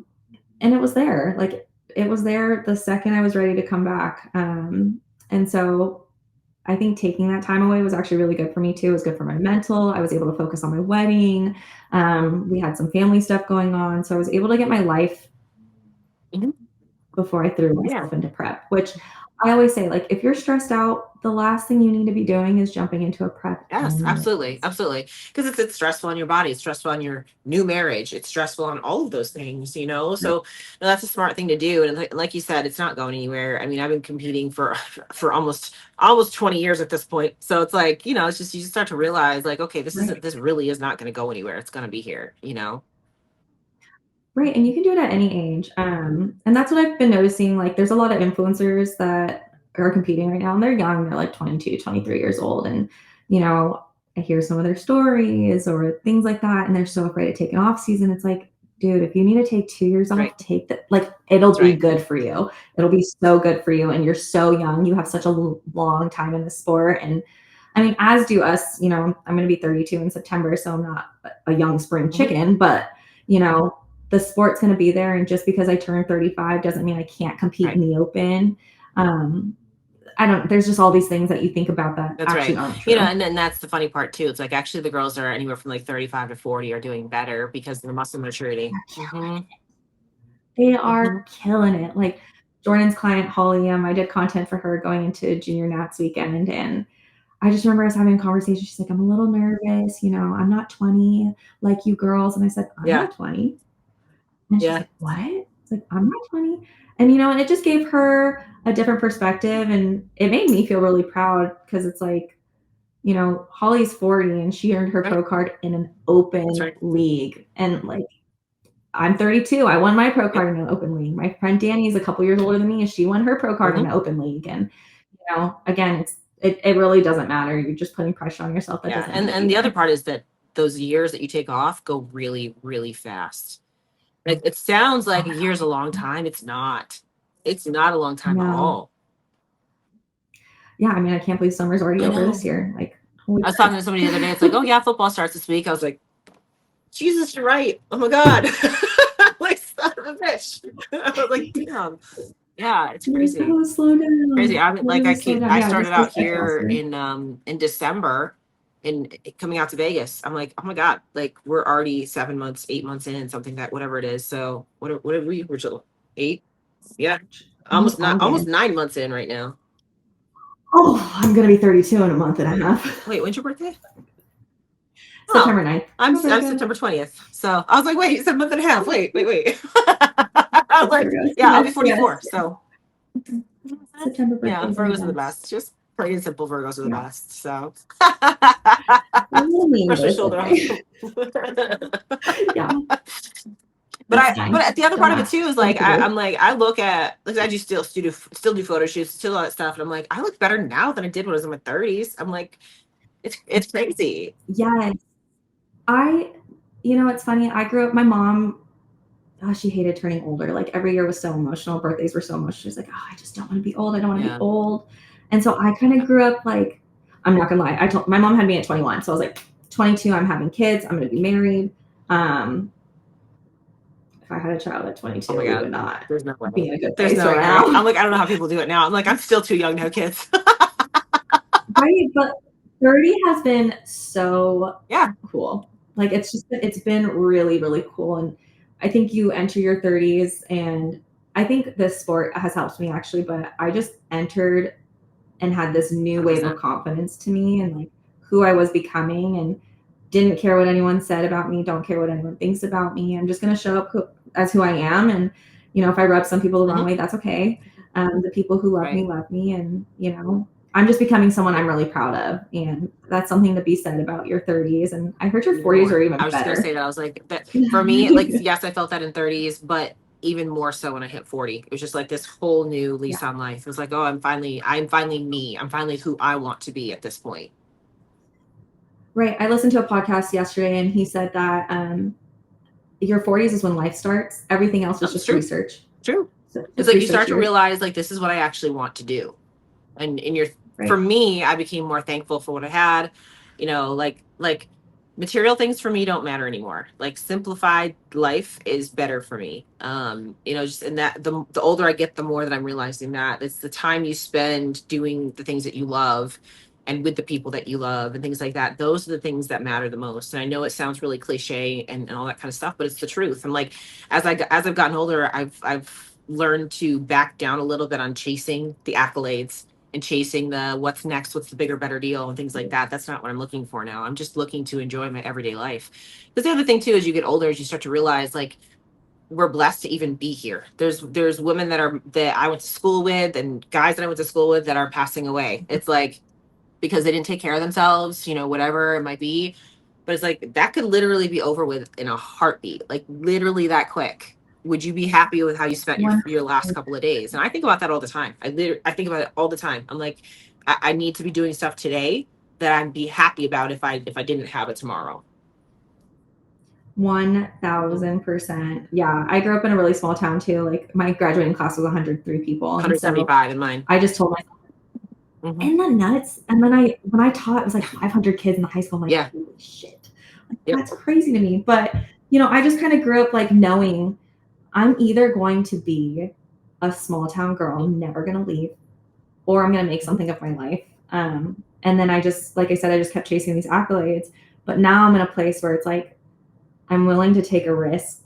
S2: it was there. Like, it was there the second I was ready to come back. And so I think taking that time away was actually really good for me too. It was good for my mental. I was able to focus on my wedding. We had some family stuff going on. So I was able to get my life
S1: Mhm.
S2: before I threw myself into prep, which I always say, like, if you're stressed out, the last thing you need to be doing is jumping into a prep.
S1: Yes, absolutely. Absolutely. Because it's stressful on your body. It's stressful on your new marriage. It's stressful on all of those things, you know? So no, that's a smart thing to do. And like you said, it's not going anywhere. I mean, I've been competing for, for almost 20 years at this point. So it's like, you know, it's just, you just start to realize like, okay, this really is not going to go anywhere. It's going to be here, you know?
S2: Right, and you can do it at any age, and that's what I've been noticing, like, there's a lot of influencers that are competing right now, and they're young, they're, like, 22, 23 years old, and, you know, I hear some of their stories or things like that, and they're so afraid to take an off season. It's like, dude, if you need to take 2 years off,
S1: Right.
S2: take the like, it'll
S1: That's
S2: be
S1: right.
S2: good for you. It'll be so good for you, and you're so young, you have such a long time in the sport, and, I mean, as do us, you know, I'm gonna be 32 in September, so I'm not a young spring chicken, but, you know, the sport's going to be there. And just because I turned 35 doesn't mean I can't compete in the open. There's just all these things that you think about that
S1: That's
S2: actually
S1: right.
S2: aren't
S1: You know,
S2: true.
S1: and then that's the funny part too. It's like actually the girls that are anywhere from like 35 to 40 are doing better because of the muscle maturity. Mm-hmm.
S2: They are
S1: Mm-hmm.
S2: killing it. Like Jordan's client, Holly, I did content for her going into Junior Nats weekend. And I just remember us having a conversation. She's like, I'm a little nervous. You know, I'm not 20 like you girls. And I said, I'm
S1: Yeah.
S2: not 20. And she's
S1: Yeah.
S2: like, what? It's like, I'm not 20. And, you know, and it just gave her a different perspective. And it made me feel really proud because it's like, you know, Holly's 40 and she earned her pro
S1: Right.
S2: card in an open
S1: That's right.
S2: league. And like, I'm 32. I won my pro
S1: Yep.
S2: card in an open league. My friend Danny is a couple years older than me and she won her pro card in
S1: Mm-hmm.
S2: an open league. And, you know, again, it really doesn't matter. You're just putting pressure on yourself that
S1: Yeah.
S2: doesn't need to be
S1: And the other
S2: there.
S1: part is that those years that you take off go really, really fast. Like it sounds
S2: Oh
S1: like a
S2: my
S1: year's a long time. It's not. It's not a long
S2: God.
S1: time at
S2: No.
S1: all.
S2: Yeah. I mean, I can't believe summer's already
S1: I
S2: over
S1: know.
S2: this year. Like, holy
S1: I was talking
S2: crap.
S1: to somebody the other day. It's like, oh yeah, football starts this week. I was like, Jesus, you're right. Oh my God. Like son of a bitch. I was like, damn. Yeah, it's crazy.
S2: Oh, slow
S1: Crazy.
S2: down.
S1: I mean, like
S2: Literally slow down.
S1: I
S2: Yeah, it
S1: started
S2: just goes
S1: out
S2: by
S1: here
S2: faster.
S1: in December and coming out to Vegas. I'm like, oh my God, like we're already 7 months, 8 months in, something that whatever it is. So what are we? We're still 8? Yeah.
S2: Almost
S1: Almost
S2: August.
S1: 9 months in right now.
S2: Oh, I'm gonna be 32 in a month and a half.
S1: Wait, when's your birthday? Oh,
S2: September 9th.
S1: I'm
S2: Oh, Virgo.
S1: September 20th. So I was like, wait, you said month and a half. Wait. I was like,
S2: Virgos.
S1: yeah, I'll be
S2: Yes,
S1: 44.
S2: yes.
S1: So
S2: September
S1: yeah,
S2: birthdays are the
S1: Virgos are the
S2: best.
S1: best. Just plain and simple Virgos are the
S2: Yeah.
S1: best. So
S2: We're a little mean,
S1: brush
S2: but
S1: your
S2: it's
S1: shoulder
S2: okay.
S1: off.
S2: Yeah,
S1: But
S2: it's
S1: the
S2: fine.
S1: other
S2: Don't
S1: part of it
S2: ask.
S1: too is
S2: Don't
S1: like
S2: make it worse.
S1: I'm like I look at like I do still do photo shoots, still all that stuff, and I'm like I look better now than I did when I was in my 30s. I'm like it's crazy.
S2: Yes. I, you know, it's funny. I grew up, my mom, oh, she hated turning older. Like every year was so emotional. Birthdays were so emotional. She was like, oh, I just don't want to be old. I don't want to be
S1: Yeah.
S2: old. And so I kind of grew up like, I'm not gonna lie. I told my mom had me at 21. So I was like, 22, I'm having kids. I'm gonna be married. If I had a child at
S1: Oh
S2: 22,
S1: my
S2: we
S1: God.
S2: would not
S1: There's no way.
S2: be in a good
S1: There's
S2: place
S1: no
S2: right
S1: way. I'm
S2: now.
S1: like I don't know how people do it now. I'm like I'm still too young to have kids.
S2: Right. But 30 has been so
S1: Yeah.
S2: cool. Like it's been really, really cool. And I think you enter your 30s and I think this sport has helped me actually, but I just entered and had this new wave of
S1: 100%.
S2: confidence to me and like who I was becoming and didn't care what anyone said about me, don't care what anyone thinks about me. I'm just going to show up as who I am. And, you know, if I rub some people the wrong
S1: Hmm.
S2: way, that's okay. The people who
S1: Right.
S2: love me. And, you know, I'm just becoming someone I'm really proud of. And that's something to be said about your 30s. And I heard your 40s are even
S1: I was just
S2: better.
S1: gonna say that. I was like, that for me, like, yes, I felt that in 30s, but even more so when I hit 40. It was just like this whole new lease on life. It was like, oh, I'm finally me. I'm finally who I want to be at this point.
S2: Right. I listened to a podcast yesterday and he said that your 40s is when life starts. Everything else is just research.
S1: True.
S2: So
S1: It's like you start to realize like this is what I actually want to do. And in your for me, I became more thankful for what I had. You know, like material things for me don't matter anymore. Like simplified life is better for me. You know, just in that the older I get, the more that I'm realizing that it's the time you spend doing the things that you love and with the people that you love and things like that. Those are the things that matter the most. And I know it sounds really cliche and all that kind of stuff, but it's the truth. And like as I've gotten older, I've learned to back down a little bit on chasing the accolades and chasing the what's next, what's the bigger, better deal and things like that. That's not what I'm looking for now. I'm just looking to enjoy my everyday life. Because the other thing too, as you get older, is you start to realize like we're blessed to even be here. There's women that I went to school with and guys that I went to school with that are passing away. It's like because they didn't take care of themselves, you know, whatever it might be. But it's like that could literally be over with in a heartbeat, like literally that quick. Would you be happy with how you spent your last couple of days? And I think about that all the time. I think about it all the time. I'm like, I need to be doing stuff today that I'd be happy about if I didn't have it tomorrow.
S2: 1000%. Yeah. I grew up in a really small town too. Like my graduating class was 103 people.
S1: 175 in mine.
S2: I just told myself, isn't that nuts? And then when I taught, it was like 500 kids in the high school. I'm like, holy shit. That's crazy to me. But, you know, I just kind of grew up like knowing I'm either going to be a small town girl, never going to leave, or I'm going to make something of my life. And then I just, like I said, I just kept chasing these accolades. But now I'm in a place where it's like, I'm willing to take a risk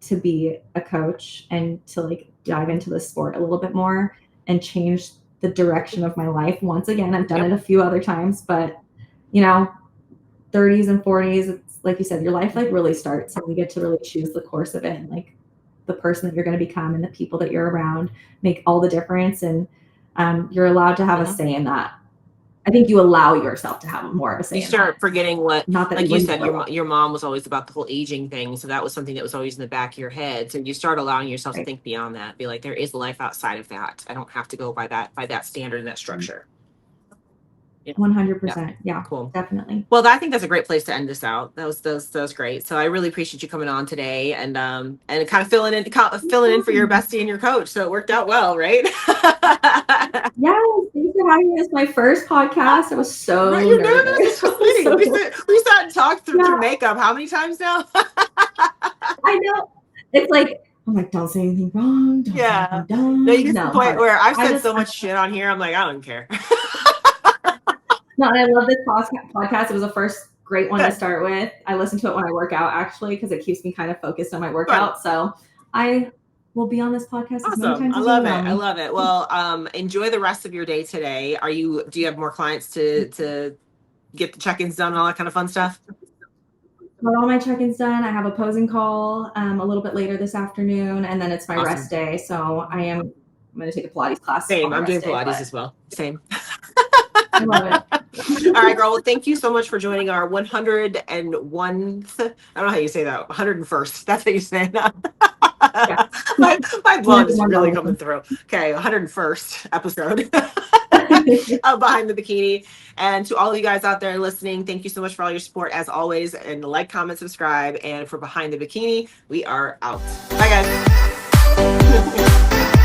S2: to be a coach and to like dive into the sport a little bit more and change the direction of my life. Once again, I've done it a few other times, but you know, 30s and 40s, it's like you said, your life like really starts and you get to really choose the course of it. And like the person that you're going to become and the people that you're around make all the difference. And you're allowed to have a say in that. I think you allow yourself to have more of a say.
S1: You start forgetting what,
S2: not that
S1: like you said, your mom was always about the whole aging thing. So that was something that was always in the back of your head. So you start allowing yourself to think beyond that. Be like, there is life outside of that. I don't have to go by that standard and that structure.
S2: 100%. Yeah, cool. Definitely.
S1: Well, I think that's a great place to end this out. That was great. So I really appreciate you coming on today and kind of filling in for your bestie and your coach. So it worked out well, right?
S2: Yeah, thanks for having me. It's my first podcast. I was so nervous.
S1: We sat and talked through makeup. How many times now?
S2: I know. It's like, I'm like, don't say anything wrong. Don't say anything dumb.
S1: No, you get to the point where I've said so much shit on here. I'm like, I don't care.
S2: No, I love this podcast. It was the first great one to start with. I listen to it when I work out, actually, because it keeps me kind of focused on my workout. So I will be on this podcast as many times as you want.
S1: I love it. Well, enjoy the rest of your day today. Do you have more clients to get the check-ins done and all that kind of fun stuff?
S2: Got all my check-ins done. I have a posing call a little bit later this afternoon, and then it's my rest day. So I'm going to take a Pilates class.
S1: Same. I'm doing Pilates as well. Same.
S2: I love it.
S1: All right, girl. Well, thank you so much for joining our 101th. I don't know how you say that. 101st. That's how you say that. Yeah. my blonde is really coming through. Okay, 101st episode of Behind the Bikini. And to all of you guys out there listening, thank you so much for all your support as always. And like, comment, subscribe. And for Behind the Bikini, we are out. Bye, guys.